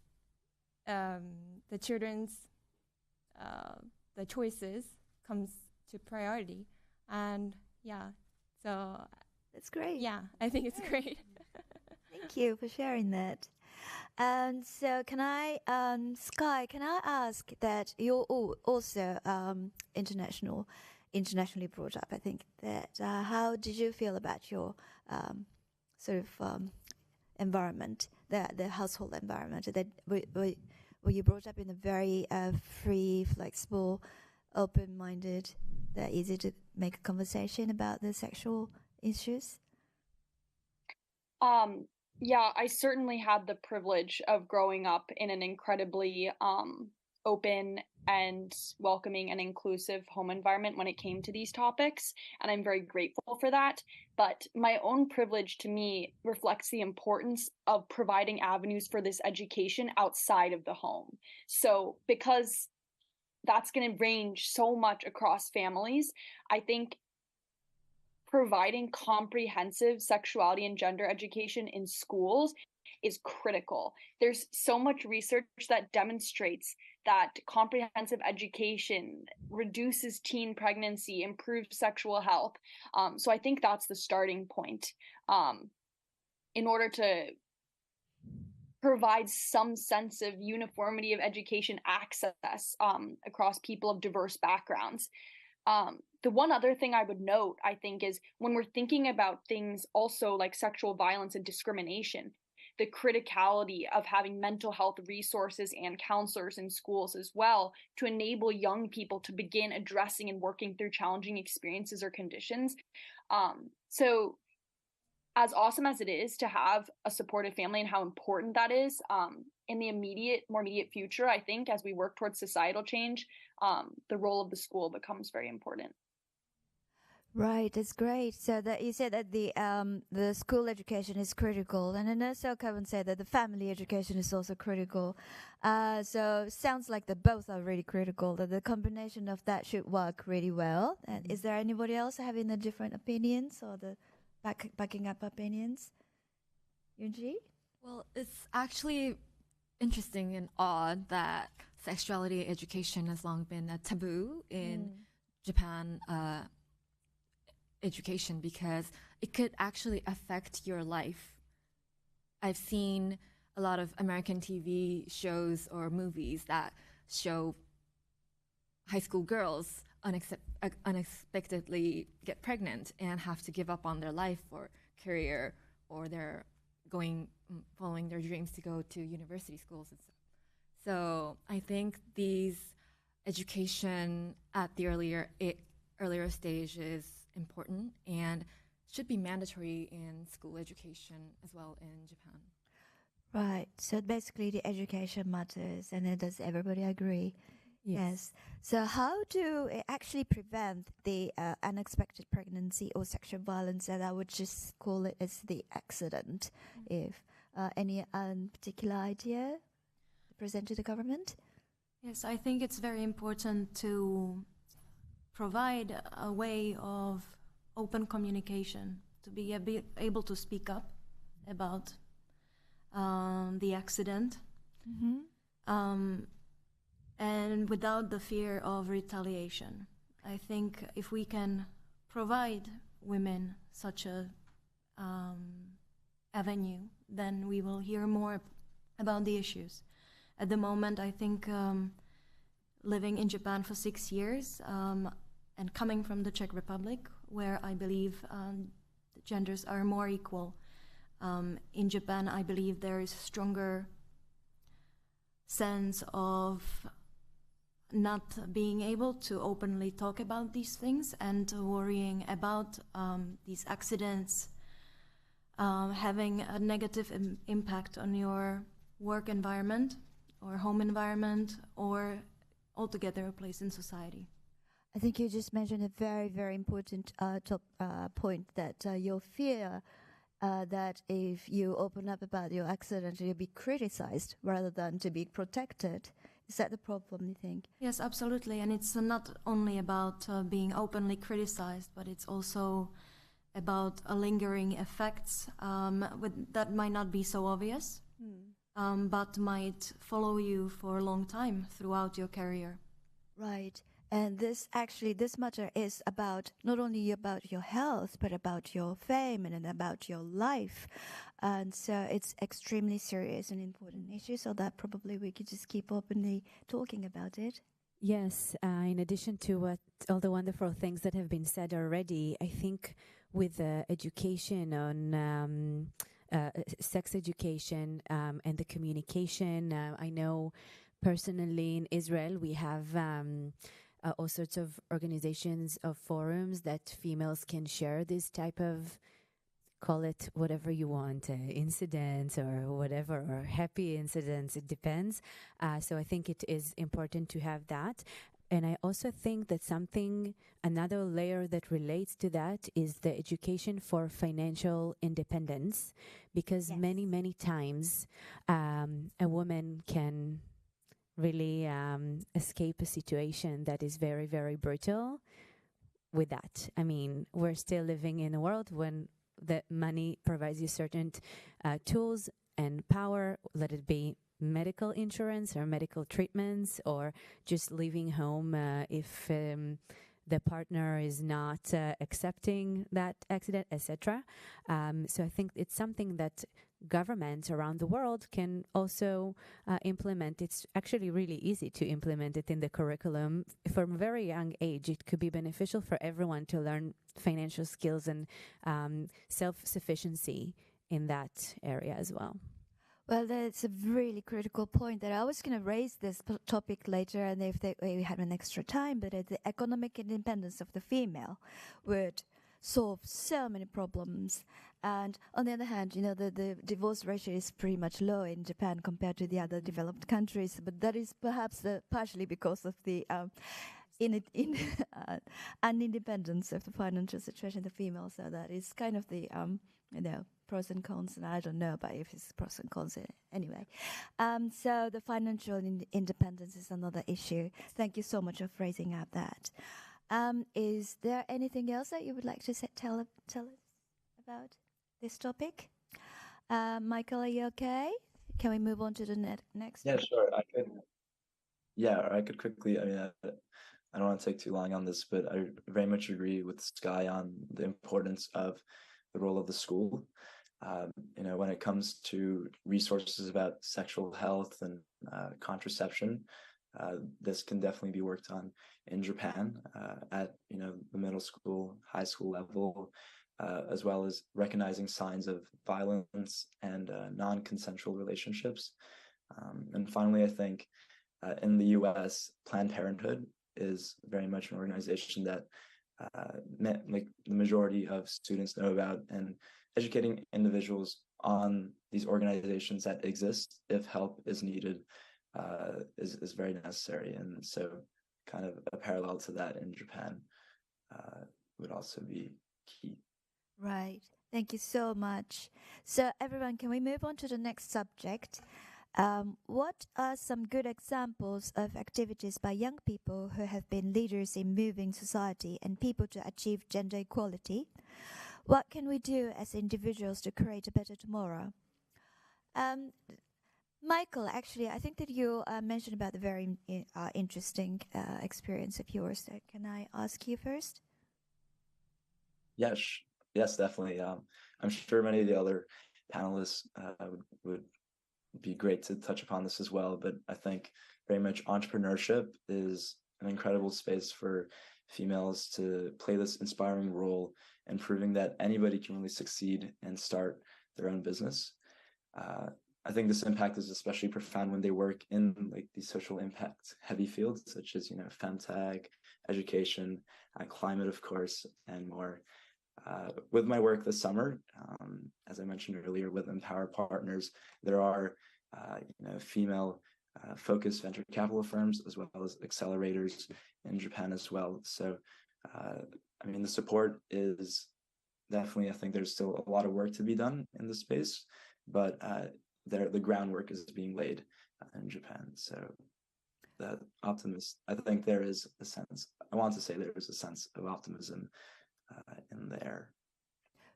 the children's the choices comes to priority. And yeah, so that's great. Yeah, I think it's great. Thank you for sharing that. And so can I, Sky, can I ask that you're also internationally brought up, I think, that how did you feel about your sort of environment, the household environment? That were you brought up in a very free, flexible, open-minded, that easy to make a conversation about the sexual issues? Yeah, I certainly had the privilege of growing up in an incredibly open and welcoming and inclusive home environment when it came to these topics, and I'm very grateful for that. But my own privilege to me reflects the importance of providing avenues for this education outside of the home. So because that's going to range so much across families, I think providing comprehensive sexuality and gender education in schools is critical. There's so much research that demonstrates that comprehensive education reduces teen pregnancy, improves sexual health. So I think that's the starting point in order to provide some sense of uniformity of education access across people of diverse backgrounds. The one other thing I would note, I think, is when we're thinking about things also like sexual violence and discrimination, the criticality of having mental health resources and counselors in schools as well to enable young people to begin addressing and working through challenging experiences or conditions. So as awesome as it is to have a supportive family and how important that is, in the more immediate future, I think as we work towards societal change, the role of the school becomes very important. Right, that's great. So that you said that the school education is critical, and then also Kevin said that the family education is also critical. So sounds like that both are really critical. That the combination of that should work really well. And is there anybody else having the different opinions or the backing up opinions? Yunji? Well, it's actually interesting and odd that sexuality education has long been a taboo in Japan education, because it could actually affect your life. I've seen a lot of American TV shows or movies that show high school girls unexpectedly get pregnant and have to give up on their life or career, or they're following their dreams to go to university schools and stuff. So I think these education at the earlier stage is important and should be mandatory in school education as well in Japan. Right. So basically the education matters, and does everybody agree? Yes. So how do it actually prevent the unexpected pregnancy or sexual violence? And I would just call it as the accident. If any particular idea to present to the government? Yes, I think it's very important to provide a way of open communication, to be able to speak up about the accident. and without the fear of retaliation. I think if we can provide women such a avenue, then we will hear more about the issues. At the moment, I think living in Japan for 6 years and coming from the Czech Republic, where I believe the genders are more equal, in Japan, I believe there is a stronger sense of not being able to openly talk about these things and worrying about these accidents having a negative impact on your work environment or home environment or altogether a place in society. I think you just mentioned a very, very important point that your fear that if you open up about your accident, you'll be criticized rather than to be protected. Is that the problem, you think? Yes, absolutely. And it's not only about being openly criticized, but it's also about lingering effects that might not be so obvious, but might follow you for a long time throughout your career. Right. And this matter is about not only about your health, but about your fame and about your life. And so it's extremely serious and important issue, so that probably we could just keep openly talking about it. Yes, in addition to all the wonderful things that have been said already, I think with education on sex education and the communication, I know personally in Israel we have all sorts of organizations of forums that females can share this type of, call it whatever you want, incidents or whatever, or happy incidents, it depends. So I think it is important to have that. And I also think that another layer that relates to that is the education for financial independence, because many, many times a woman can really escape a situation that is very, very brutal with that. I mean, we're still living in a world when the money provides you certain tools and power, let it be medical insurance or medical treatments or just leaving home if the partner is not accepting that accident, etc. So I think it's something that governments around the world can also implement. It's actually really easy to implement it in the curriculum from a very young age. It could be beneficial for everyone to learn financial skills and self-sufficiency in that area as well. Well, that's a really critical point that I was going to raise this topic later, and if we had an extra time, but the economic independence of the female would solve so many problems. And on the other hand, you know, the divorce ratio is pretty much low in Japan compared to the other developed countries, but that is perhaps partially because of the unindependence of the financial situation of the female. So that is kind of the pros and cons, and I don't know about if it's pros and cons anyway. So the financial independence is another issue. Thank you so much for raising up that. Is there anything else that you would like to tell us about this topic? Michael, are you okay? Can we move on to the next? Yeah, sure. I could quickly. I mean, I don't want to take too long on this, but I very much agree with Sky on the importance of the role of the school. When it comes to resources about sexual health and contraception, this can definitely be worked on in Japan at the middle school, high school level, as well as recognizing signs of violence and non-consensual relationships. And finally, I think in the U.S., Planned Parenthood is very much an organization that the majority of students know about, and educating individuals on these organizations that exist if help is needed is very necessary. And so kind of a parallel to that in Japan would also be key. Right. Thank you so much. So everyone, can we move on to the next subject? What are some good examples of activities by young people who have been leaders in moving society and people to achieve gender equality? What can we do as individuals to create a better tomorrow? Michael, actually, I think that you mentioned about the very interesting experience of yours. Can I ask you first? Yes, yes, definitely. I'm sure many of the other panelists would be great to touch upon this as well, but I think very much entrepreneurship is an incredible space for females to play this inspiring role and proving that anybody can really succeed and start their own business. I think this impact is especially profound when they work in like these social impact heavy fields such as, femtech, education, climate, of course, and more. With my work this summer, as I mentioned earlier, with Empower Partners, there are female focused venture capital firms as well as accelerators in Japan as well. So, the support is definitely, I think there's still a lot of work to be done in this space, but the groundwork is being laid in Japan. So that I think there is a sense, I want to say there is a sense of optimism in there.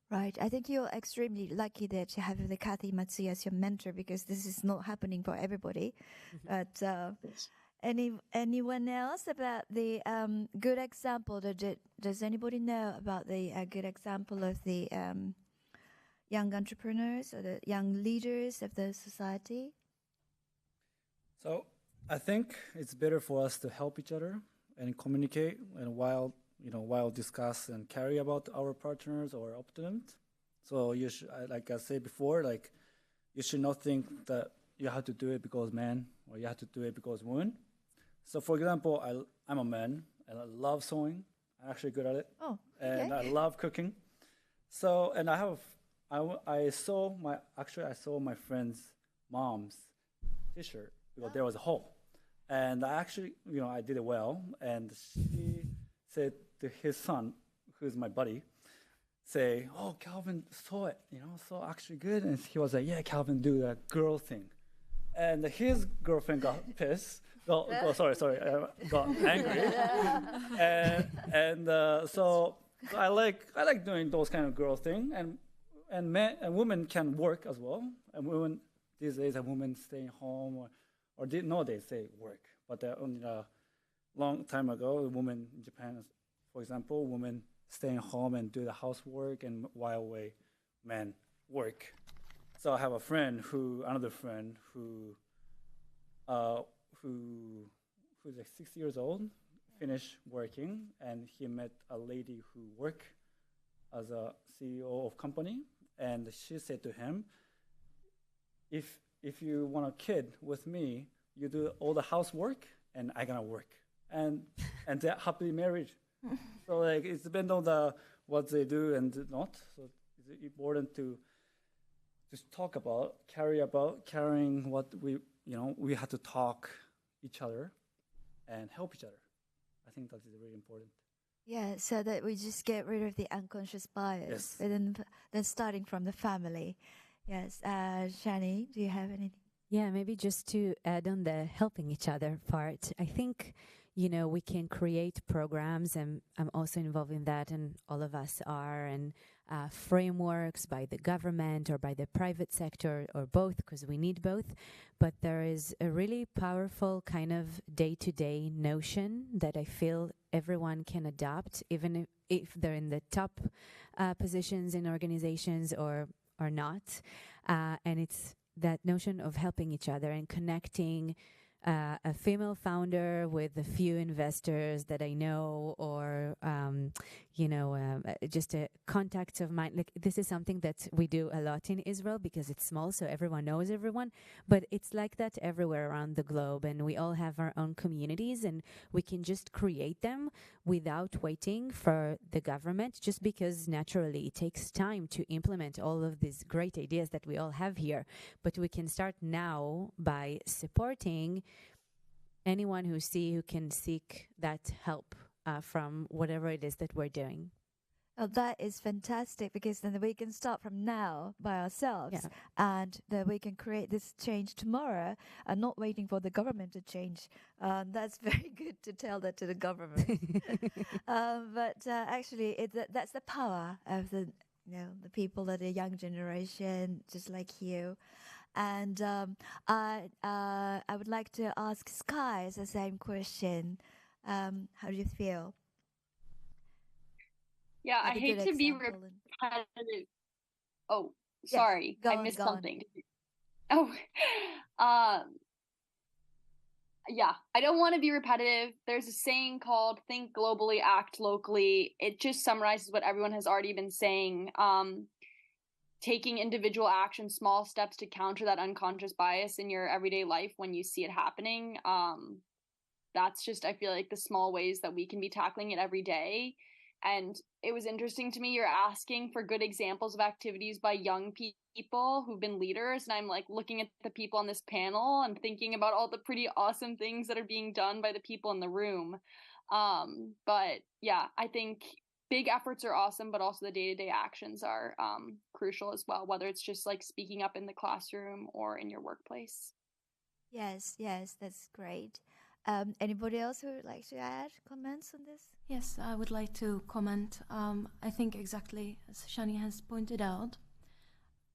Right. I think you're extremely lucky that you have the Kathy Matsuya as your mentor, because this is not happening for everybody. But Yes. anyone else about the good example? Does anybody know about the good example of the young entrepreneurs or the young leaders of the society? So I think it's better for us to help each other and communicate, and while discuss and carry about our partners or opponent. So you should, like I said before, like you should not think that you have to do it because man or you have to do it because woman. So for example, I'm a man and I love sewing. I'm actually good at it. Oh, okay. And I love cooking. So and I saw my friend's mom's T-shirt because there was a hole, and I actually I did it well, and she said to his son, who's my buddy, say, "Oh, Calvin saw it, so actually good." And he was like, "Yeah, Calvin, do that girl thing." And his girlfriend got pissed. Got angry. So I like doing those kind of girl thing, and men and women can work as well. And women these days, a woman staying home or nowadays say work, but only a long time ago, a woman in Japan, for example, women staying home and do the housework, and while men work. So I have another friend who's like 6 years old, finished working, and he met a lady who worked as a CEO of company, and she said to him, if you want a kid with me, you do all the housework, and I gonna work, and they're happily married. So like it depends on what they do and not. So it's important to just talk about, carrying what we have to talk each other and help each other. I think that is really important. Yeah, so that we just get rid of the unconscious bias, Yes. and then starting from the family. Yes, Shani, do you have anything? Yeah, maybe just to add on the helping each other part. I think, we can create programs, and I'm also involved in that, and all of us are, and frameworks by the government or by the private sector or both, because we need both. But there is a really powerful kind of day-to-day notion that I feel everyone can adopt, even if they're in the top positions in organizations or not. And it's that notion of helping each other and connecting a female founder with a few investors that I know, or just a contacts of mine. Like, this is something that we do a lot in Israel because it's small, so everyone knows everyone. But it's like that everywhere around the globe, and we all have our own communities, and we can just create them without waiting for the government, just because naturally it takes time to implement all of these great ideas that we all have here. But we can start now by supporting anyone who can seek that help from whatever it is that we're doing. Oh, that is fantastic, because then we can start from now by ourselves, Yeah. and then we can create this change tomorrow and not waiting for the government to change. That's very good to tell that to the government. But actually, that's the power of the people of the young generation, just like you. And I would like to ask Sky the same question. How do you feel? Yeah, I Like a hate good to be example and- repetitive. Oh, Yes, sorry, go I on, missed go on. something. Oh, yeah, I don't want to be repetitive. There's a saying called think globally, act locally. It just summarizes what everyone has already been saying. Taking individual action, small steps to counter that unconscious bias in your everyday life when you see it happening. That's just, I feel like, the small ways that we can be tackling it every day. And it was interesting to me, you're asking for good examples of activities by young people who've been leaders. And I'm like looking at the people on this panel and thinking about all the pretty awesome things that are being done by the people in the room. But yeah, I think big efforts are awesome, but also the day-to-day actions are crucial as well, whether it's just like speaking up in the classroom or in your workplace. Yes, that's great. Anybody else who would like to add comments on this? Yes, I would like to comment. I think exactly as Shani has pointed out,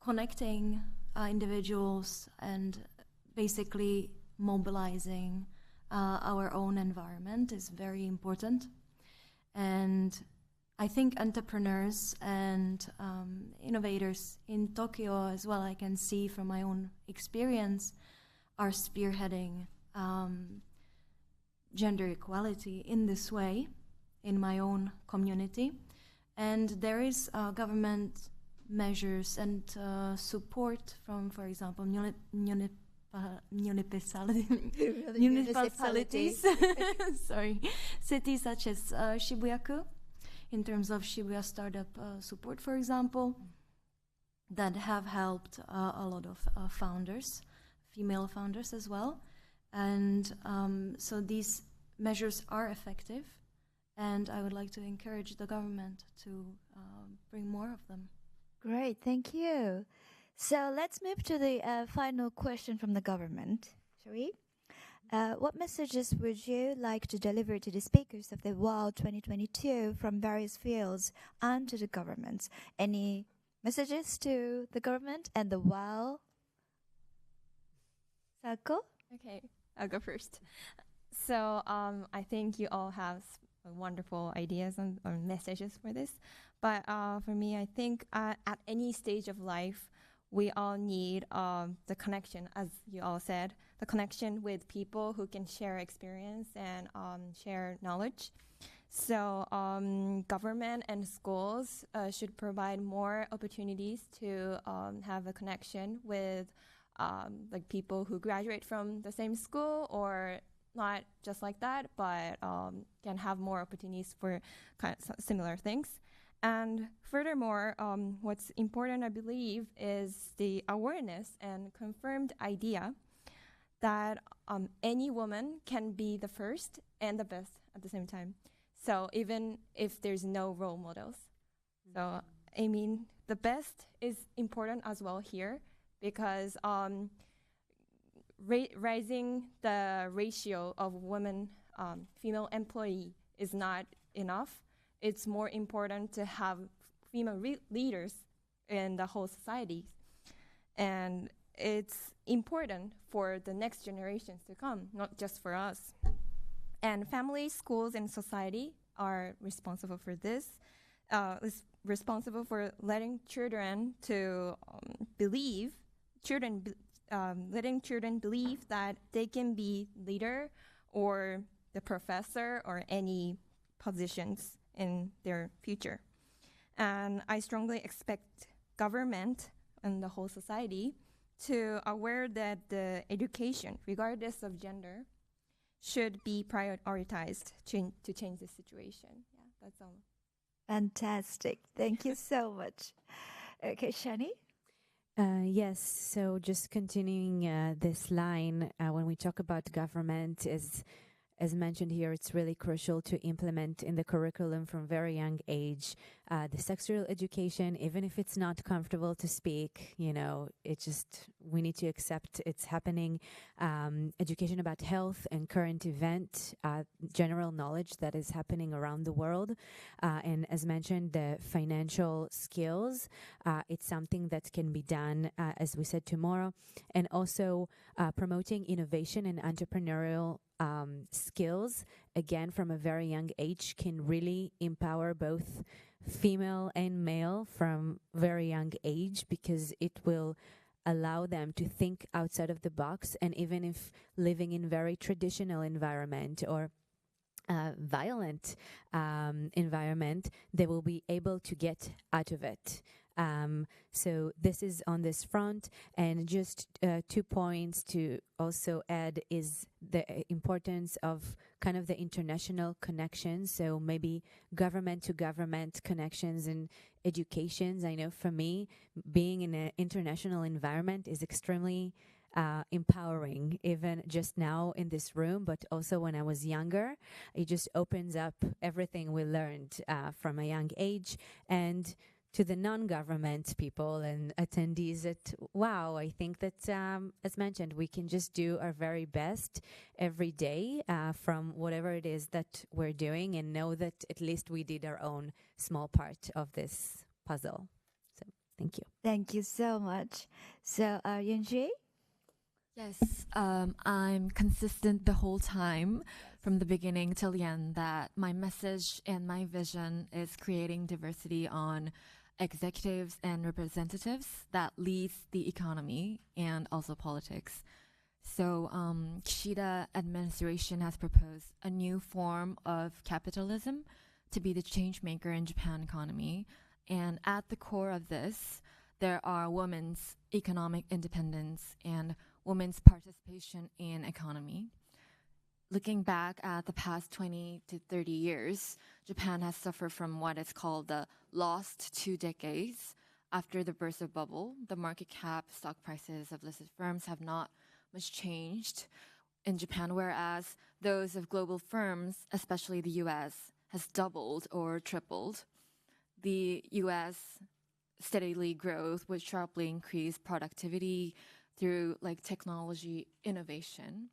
connecting individuals and basically mobilizing our own environment is very important. And I think entrepreneurs and innovators in Tokyo as well, I can see from my own experience, are spearheading gender equality in this way in my own community. And there is government measures and support from, for example, municipalities, sorry, cities such as Shibuya-ku, in terms of Shibuya startup support, for example, that have helped a lot of founders, female founders as well. And so these measures are effective, and I would like to encourage the government to bring more of them. Great, thank you. So let's move to the final question from the government, shall we? What messages would you like to deliver to the speakers of the WAW 2022 from various fields and to the governments? Any messages to the government and the WAW? Sako? Okay, I'll go first. So I think you all have wonderful ideas and or messages for this. But for me, I think at any stage of life, we all need the connection, as you all said, the connection with people who can share experience and share knowledge. So government and schools should provide more opportunities to have a connection with like people who graduate from the same school, or not just like that, but can have more opportunities for kind of similar things. And furthermore, what's important, I believe, is the awareness and confirmed idea that any woman can be the first and the best at the same time. So even if there's no role models. So, I mean, the best is important as well here, because raising the ratio of women, female employee is not enough. It's more important to have female leaders in the whole society. And it's important for the next generations to come, not just for us. And families, schools, and society are responsible for this. Responsible for letting children to letting children believe that they can be leader or the professor or any positions in their future. And I strongly expect government and the whole society to aware that the education, regardless of gender, should be prioritized to change the situation. Yeah, that's all. Fantastic. Thank you so much. Okay, Shani? Yes, so just continuing this line, when we talk about government, is as mentioned here, it's really crucial to implement in the curriculum from very young age the sexual education, even if it's not comfortable to speak. We need to accept it's happening. Education about health and current event, general knowledge that is happening around the world. And as mentioned, the financial skills, it's something that can be done, as we said, tomorrow. And also promoting innovation and entrepreneurial skills, again, from a very young age, can really empower both female and male from very young age, because it will allow them to think outside of the box. And even if living in very traditional environment or violent environment, they will be able to get out of it. So this is on this front. And just 2 points to also add is the importance of kind of the international connections. So maybe government to government connections and educations. I know for me, being in an international environment is extremely empowering, even just now in this room, but also when I was younger. It just opens up everything we learned from a young age. And to the non-government people and attendees at WAW, I think that, as mentioned, we can just do our very best every day from whatever it is that we're doing, and know that at least we did our own small part of this puzzle. So thank you. Thank you so much. So, Yunji? Yes, I'm consistent the whole time from the beginning till the end that my message and my vision is creating diversity on executives and representatives that leads the economy and also politics. So Kishida administration has proposed a new form of capitalism to be the change maker in Japan economy. And at the core of this, there are women's economic independence and women's participation in economy. Looking back at the past 20 to 30 years, Japan has suffered from what is called the lost 2 decades. After the burst of bubble, the market cap, stock prices of listed firms have not much changed in Japan, whereas those of global firms, especially the US, has doubled or tripled. The US steadily grows with sharply increased productivity through technology innovation.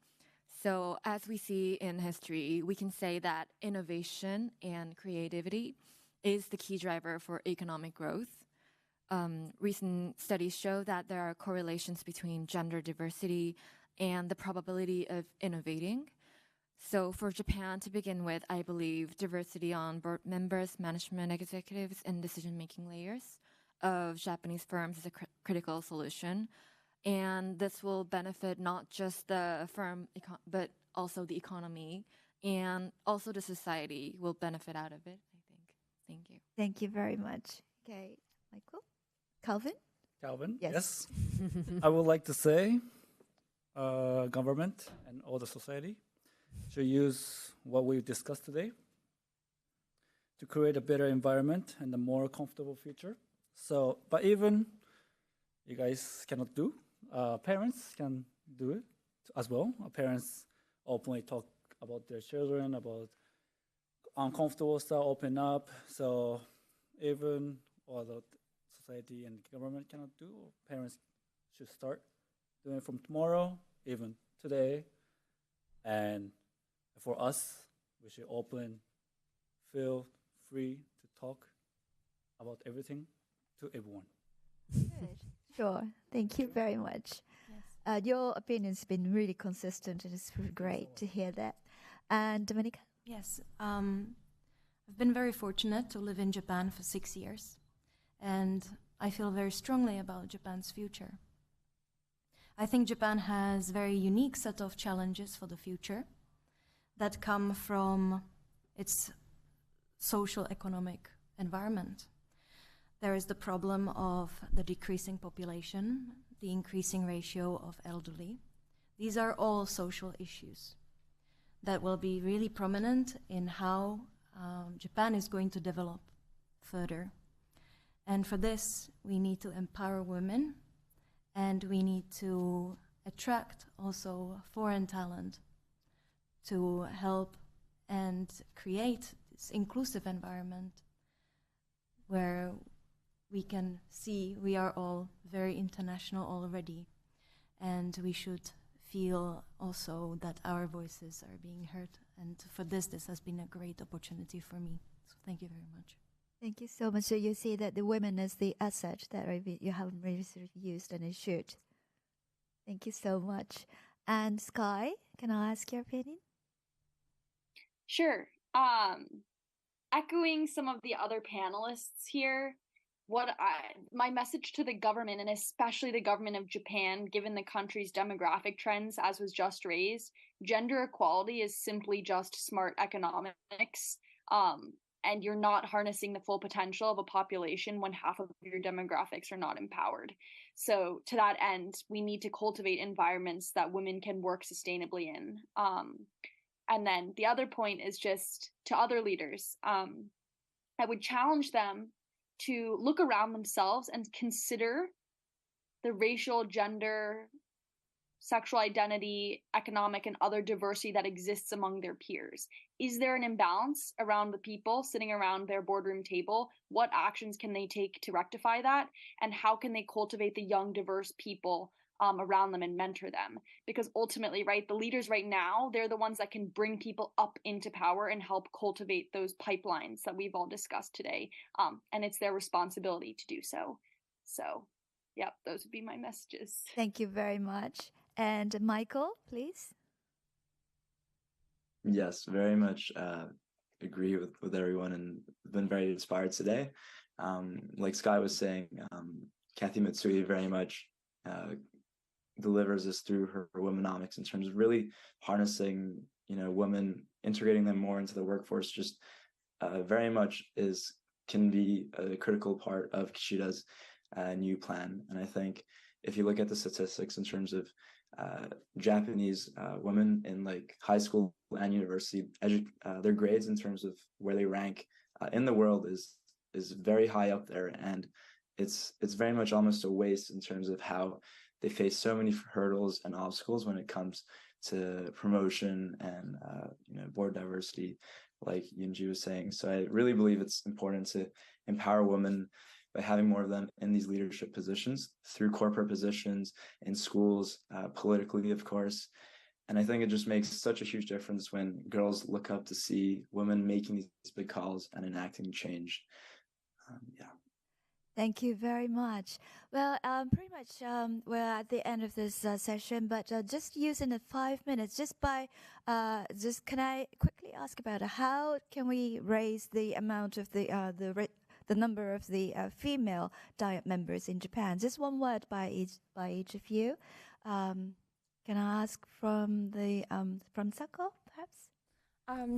So as we see in history, we can say that innovation and creativity is the key driver for economic growth. Recent studies show that there are correlations between gender diversity and the probability of innovating. So for Japan, to begin with, I believe diversity on board members, management executives, and decision-making layers of Japanese firms is a critical solution. And this will benefit not just the firm, but also the economy, and also the society will benefit out of it, I think. Thank you. Thank you very much. Okay, Michael? Calvin? Yes. I would like to say government and all the society should use what we've discussed today to create a better environment and a more comfortable future. So, but even you guys cannot do, parents can do it as well. Parents openly talk about their children, about uncomfortable stuff, open up. So even all the society and government cannot do, parents should start doing it from tomorrow, even today. And for us, we should feel free to talk about everything to everyone. Good. Sure. Thank you very much. Yes. Your opinion's been really consistent, and it's great to hear that. And Dominica? Yes. I've been very fortunate to live in Japan for 6 years, and I feel very strongly about Japan's future. I think Japan has a very unique set of challenges for the future that come from its social economic environment. There is the problem of the decreasing population, the increasing ratio of elderly. These are all social issues that will be really prominent in how Japan is going to develop further. And for this, we need to empower women, and we need to attract also foreign talent to help and create this inclusive environment where we can see we are all very international already, and we should feel also that our voices are being heard. And for this has been a great opportunity for me. So thank you very much. Thank you so much. So you see that the women is the asset that you haven't really sort of used, and it should. Thank you so much. And Sky, can I ask your opinion? Sure. Echoing some of the other panelists here, my message to the government, and especially the government of Japan, given the country's demographic trends, as was just raised, gender equality is simply just smart economics. And you're not harnessing the full potential of a population when half of your demographics are not empowered. So to that end, we need to cultivate environments that women can work sustainably in. And then the other point is just to other leaders. I would challenge them to look around themselves and consider the racial, gender, sexual identity, economic, and other diversity that exists among their peers. Is there an imbalance around the people sitting around their boardroom table? What actions can they take to rectify that? And how can they cultivate the young, diverse people around them and mentor them? Because ultimately, right, the leaders right now, they're the ones that can bring people up into power and help cultivate those pipelines that we've all discussed today. And it's their responsibility to do so. So, yeah, those would be my messages. Thank you very much. And Michael, please. Yes, very much agree with everyone, and been very inspired today. Like Sky was saying, Kathy Mitsui very much delivers this through her womenomics in terms of really harnessing, women, integrating them more into the workforce. Just very much can be a critical part of Kishida's new plan. And I think if you look at the statistics in terms of Japanese women in like high school and university, their grades in terms of where they rank in the world is very high up there, and it's very much almost a waste in terms of how they face so many hurdles and obstacles when it comes to promotion and board diversity, like Yunji was saying. So I really believe it's important to empower women by having more of them in these leadership positions through corporate positions, in schools, politically, of course. And I think it just makes such a huge difference when girls look up to see women making these big calls and enacting change. Thank you very much. Well, pretty much we're at the end of this session, but just using the 5 minutes, can I quickly ask about how can we raise the amount of the number of the female Diet members in Japan? Just one word by each of you. Can I ask from Sako, perhaps?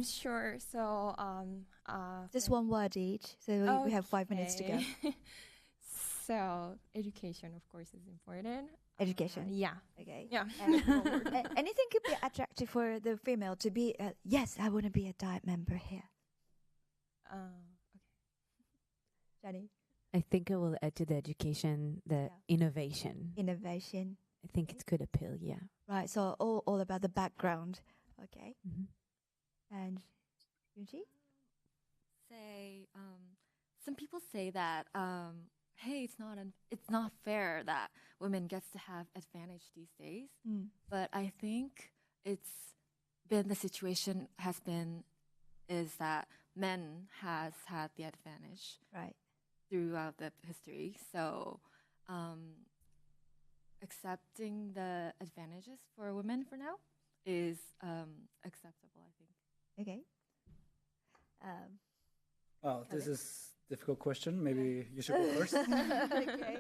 Sure. So just one word each. So we have 5 minutes to go. So education, of course, is important. Education. Yeah. Okay. Yeah. Anything could be attractive for the female to be. Yes, I want to be a Diet member here. Jenny? I think I will add to the education the innovation. Innovation. I think it could appeal, yeah. Right, so all about the background. Okay. Mm-hmm. And Yuji? Some people say that, hey, it's not fair that women gets to have advantage these days. But I think the situation is that men has had the advantage. Right. Throughout the history. So accepting the advantages for women for now is acceptable, I think. Okay. This is a difficult question. Maybe you should go first. Okay.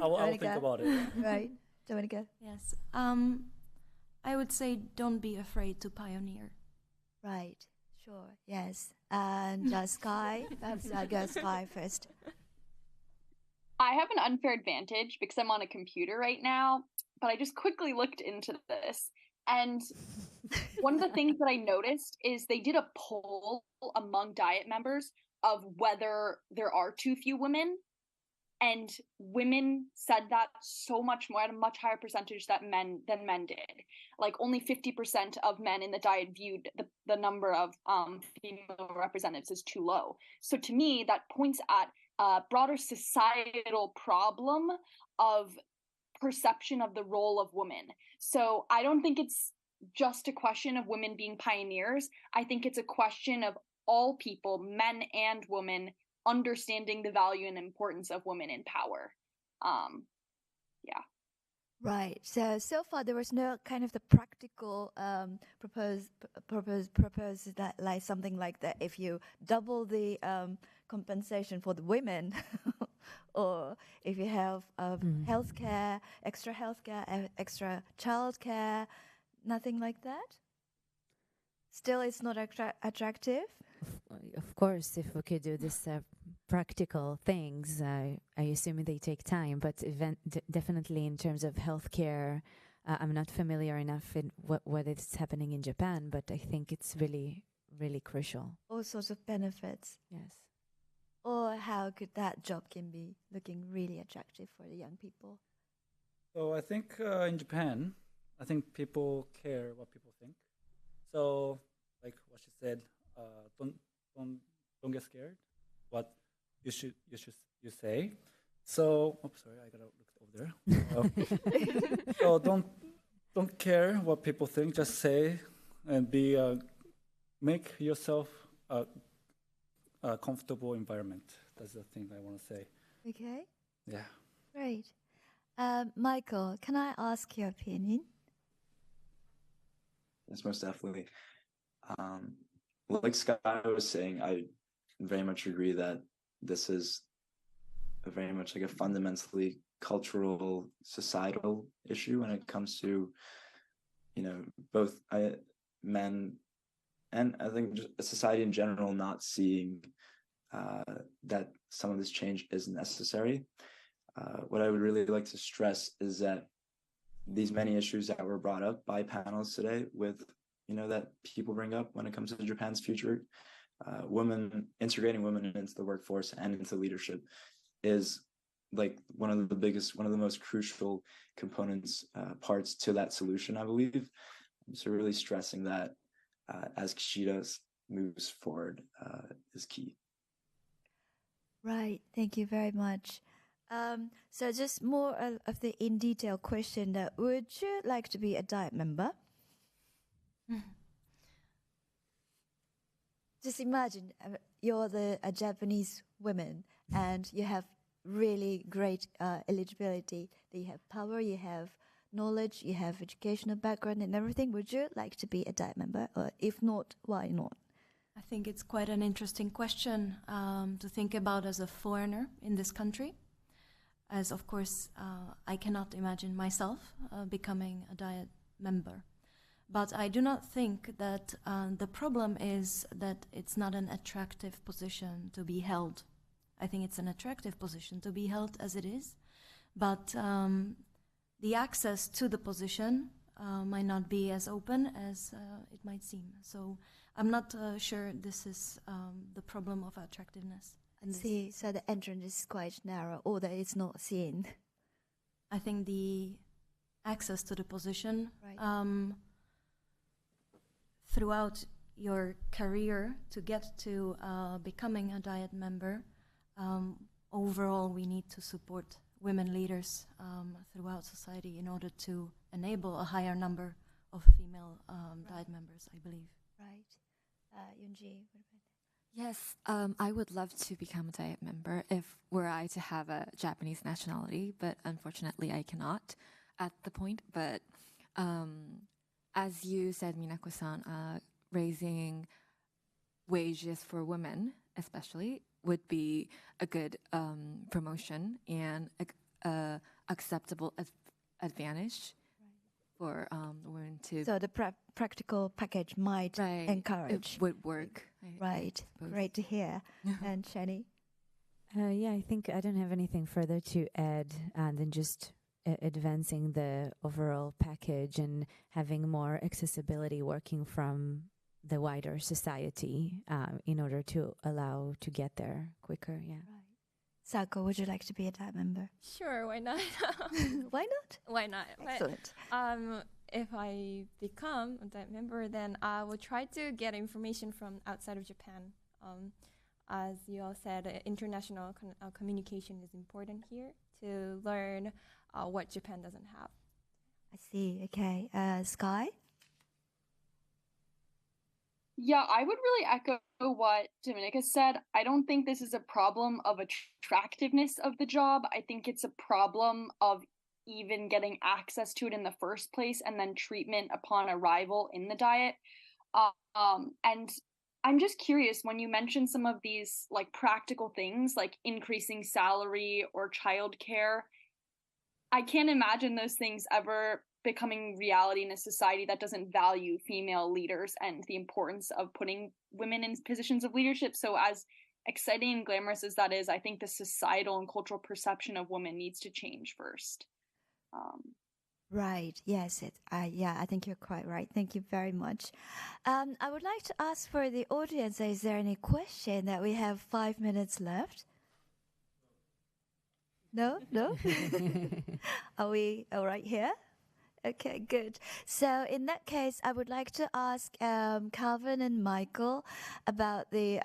I will think about it. Right. Dominica? Yes. I would say don't be afraid to pioneer. Right. Sure. Yes. And Sky, perhaps I'll go Sky first. I have an unfair advantage because I'm on a computer right now, but I just quickly looked into this. And one of the things that I noticed is they did a poll among Diet members of whether there are too few women. And women said that so much more, at a much higher percentage than men did. Like only 50% of men in the diet viewed the number of female representatives as too low. So to me, that points at a broader societal problem of perception of the role of women. So I don't think it's just a question of women being pioneers. I think it's a question of all people, men and women, understanding the value and importance of women in power. Yeah. Right. So far there was no kind of the practical propose that like something like that. If you double the compensation for the women, or if you have healthcare, extra childcare, nothing like that. Still, it's not attractive. Of course, if we could do this practical things, I assume they take time, but definitely in terms of healthcare, I'm not familiar enough in what is happening in Japan, but I think it's really, really crucial. All sorts of benefits. Yes. Or how could that job can be looking really attractive for the young people? So I think in Japan, I think people care what people think. So like what she said, don't get scared. What you say. So sorry, I gotta look over there. So don't care what people think. Just say and be make yourself a comfortable environment. That's the thing I want to say. Okay. Yeah. Great. Michael, can I ask your opinion? Yes, most definitely. Like Sky was saying, I very much agree that this is very much like a fundamentally cultural, societal issue when it comes to, both men and I think just society in general not seeing that some of this change is necessary. What I would really like to stress is that these many issues that were brought up by panels today with, that people bring up when it comes to Japan's future, integrating women into the workforce and into leadership is like one of the most crucial components, parts to that solution, I believe. So really stressing that as Kishida moves forward is key. Right. Thank you very much. So just more of the in detail question that would you like to be a diet member? Just imagine you're a Japanese woman and you have really great eligibility. You have power, you have knowledge, you have educational background and everything. Would you like to be a diet member? Or if not, why not? I think it's quite an interesting question to think about as a foreigner in this country. As of course, I cannot imagine myself becoming a diet member. But I do not think that the problem is that it's not an attractive position to be held. I think it's an attractive position to be held as it is. But the access to the position might not be as open as it might seem. So I'm not sure this is the problem of attractiveness. See, so the entrance is quite narrow, or that it's not seen. I think the access to the position throughout your career to get to becoming a diet member, overall we need to support women leaders throughout society in order to enable a higher number of female diet members, I believe. Right. Yunji, what about that? Yes, I would love to become a diet member if were I to have a Japanese nationality, but unfortunately I cannot at the point. But as you said, Minako-san, raising wages for women especially would be a good promotion and acceptable advantage for women to... So the practical package might encourage. It would work. Right. Great to hear. And Shani? Yeah, I think I don't have anything further to add than just advancing the overall package and having more accessibility working from the wider society in order to allow to get there quicker. Yeah. Right. Sako, would you like to be a diet member? Sure, why not? Why not? Why not? Excellent. But, if I become a diet member, then I will try to get information from outside of Japan. As you all said, international communication is important here to learn what Japan doesn't have. I see. Okay. Sky? Yeah, I would really echo what Dominica said. I don't think this is a problem of attractiveness of the job. I think it's a problem of even getting access to it in the first place and then treatment upon arrival in the diet. And I'm just curious, when you mention some of these like practical things like increasing salary or childcare, I can't imagine those things ever becoming reality in a society that doesn't value female leaders and the importance of putting women in positions of leadership. So as exciting and glamorous as that is, I think the societal and cultural perception of women needs to change first. Right. Yes. I think you're quite right. Thank you very much. I would like to ask for the audience, is there any question that we have 5 minutes left? No? Are we all right here? Okay, good. So in that case, I would like to ask Calvin and Michael about the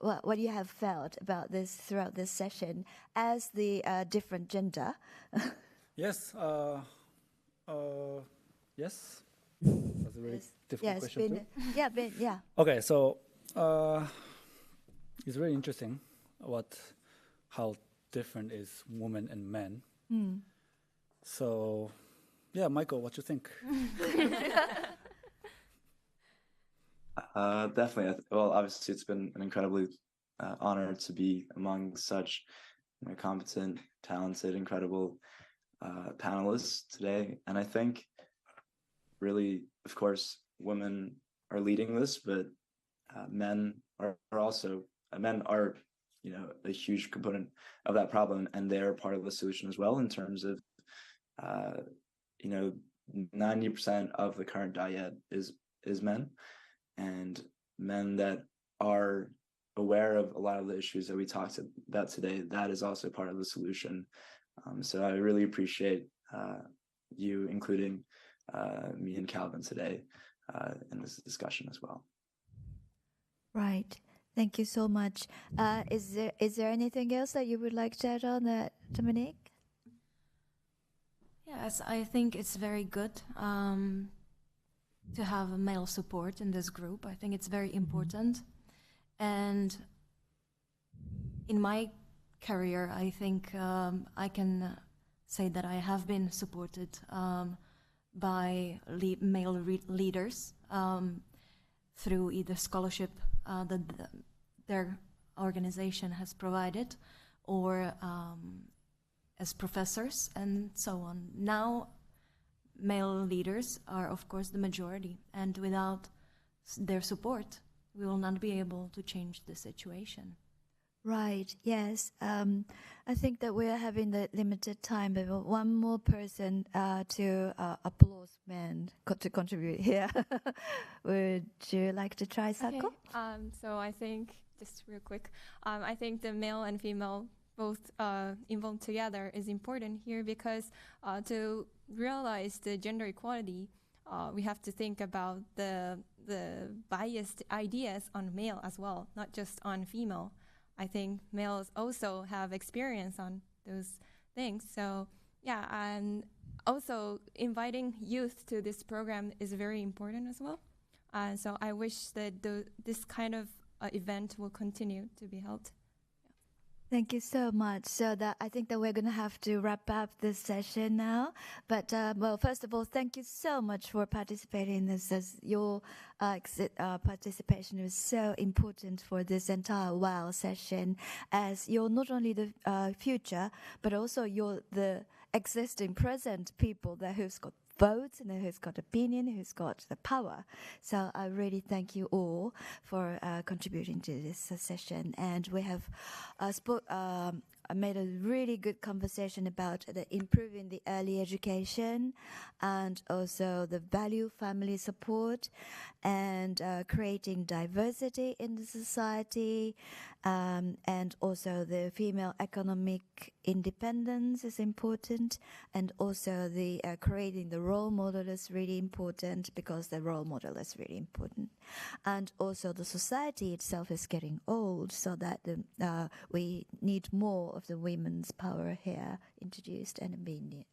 what you have felt about this throughout this session as the different gender. Yes. Yes. That's a very difficult question too. Yeah. Okay, so it's really interesting how different is women and men. So, yeah, Michael, what you think? Definitely. Well, obviously, it's been an incredibly honor to be among such competent, talented, incredible panelists today. And I think really, of course, women are leading this, but men are also, a huge component of that problem, and they're part of the solution as well in terms of, 90% of the current diet is men, and men that are aware of a lot of the issues that we talked about today, that is also part of the solution. So I really appreciate you including me and Calvin today in this discussion as well. Right. Thank you so much. Is there anything else that you would like to add on that, Dominique? Yes, I think it's very good to have male support in this group. I think it's very important. And in my career, I think I can say that I have been supported by male leaders through either scholarship that their organization has provided, or as professors and so on. Now, male leaders are, of course, the majority, and without their support, we will not be able to change the situation. Right, yes. I think that we are having the limited time, but one more person to applause men to contribute here. Would you like to try, Sako? Okay. So I think, just real quick, I think the male and female both involved together is important here, because to realize the gender equality, we have to think about the biased ideas on male as well, not just on female. I think males also have experience on those things. So yeah, and also inviting youth to this program is very important as well. So I wish that this kind of event will continue to be held. Thank you so much. So I think that we're going to have to wrap up this session now. But well, first of all, thank you so much for participating in this. As your participation is so important for this entire WAW session, as you're not only the future, but also you're the existing present people who's got votes and who's got opinion, who's got the power. So I really thank you all for contributing to this session. And we have made a really good conversation about the improving the early education and also the value family support and creating diversity in the society, and also the female economic independence is important, and also the creating the role model is really important because the role model is really important, and also the society itself is getting old, so that we need more of the women's power here introduced and being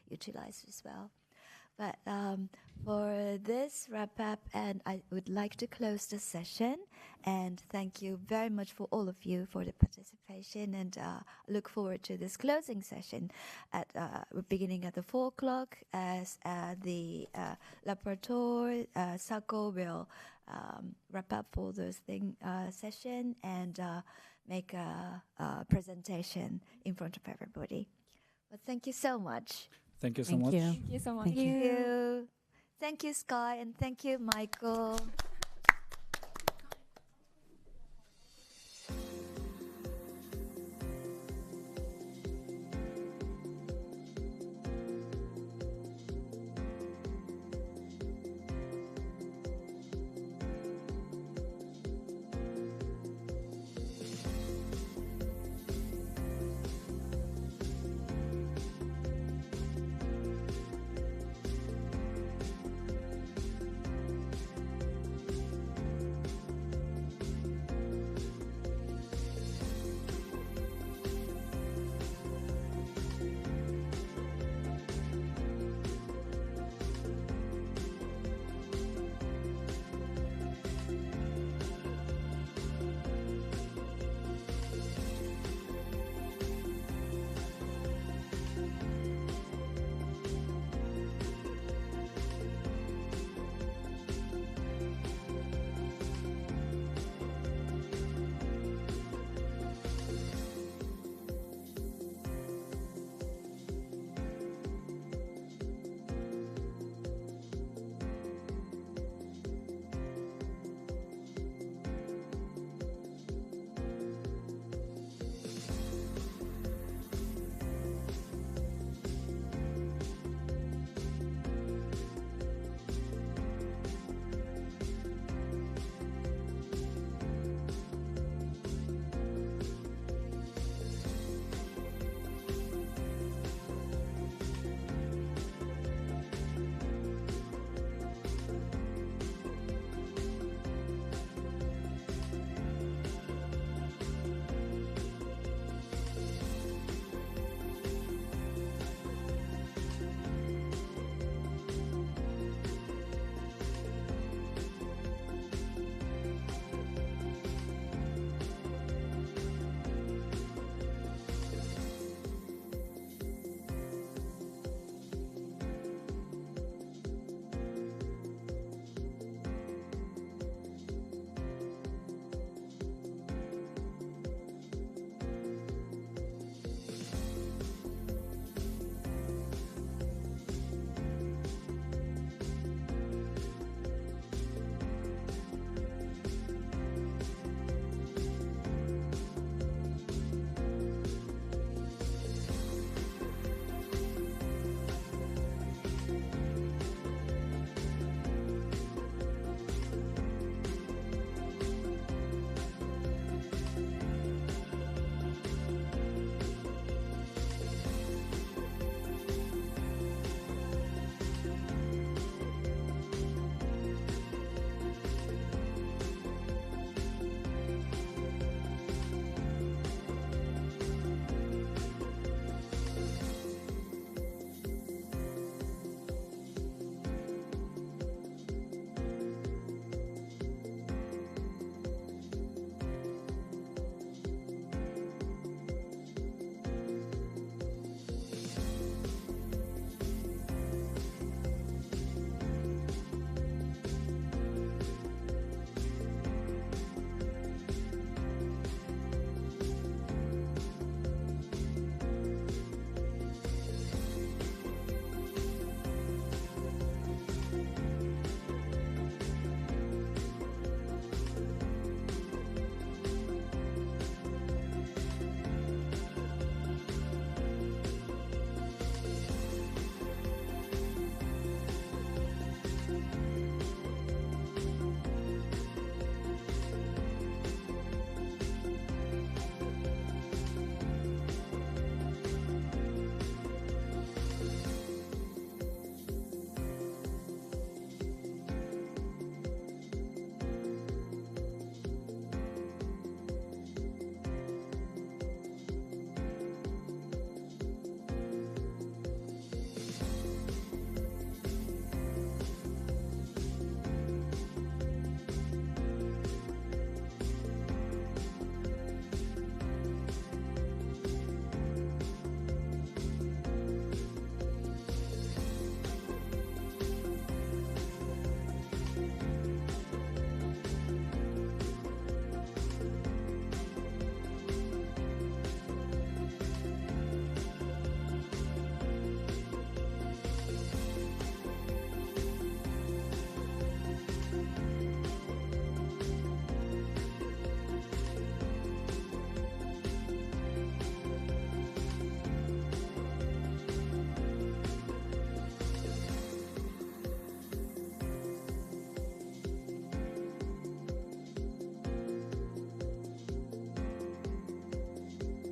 utilized as well. But for this wrap up, and I would like to close the session, and thank you very much for all of you for the participation, and look forward to this closing session at beginning at the 4 o'clock as the rapporteur Sako will wrap up all those session and make a presentation in front of everybody. But thank you so much. Thank you so Thank much. you. Thank you so much. Thank you. Thank you, Sky, and thank you, Michael.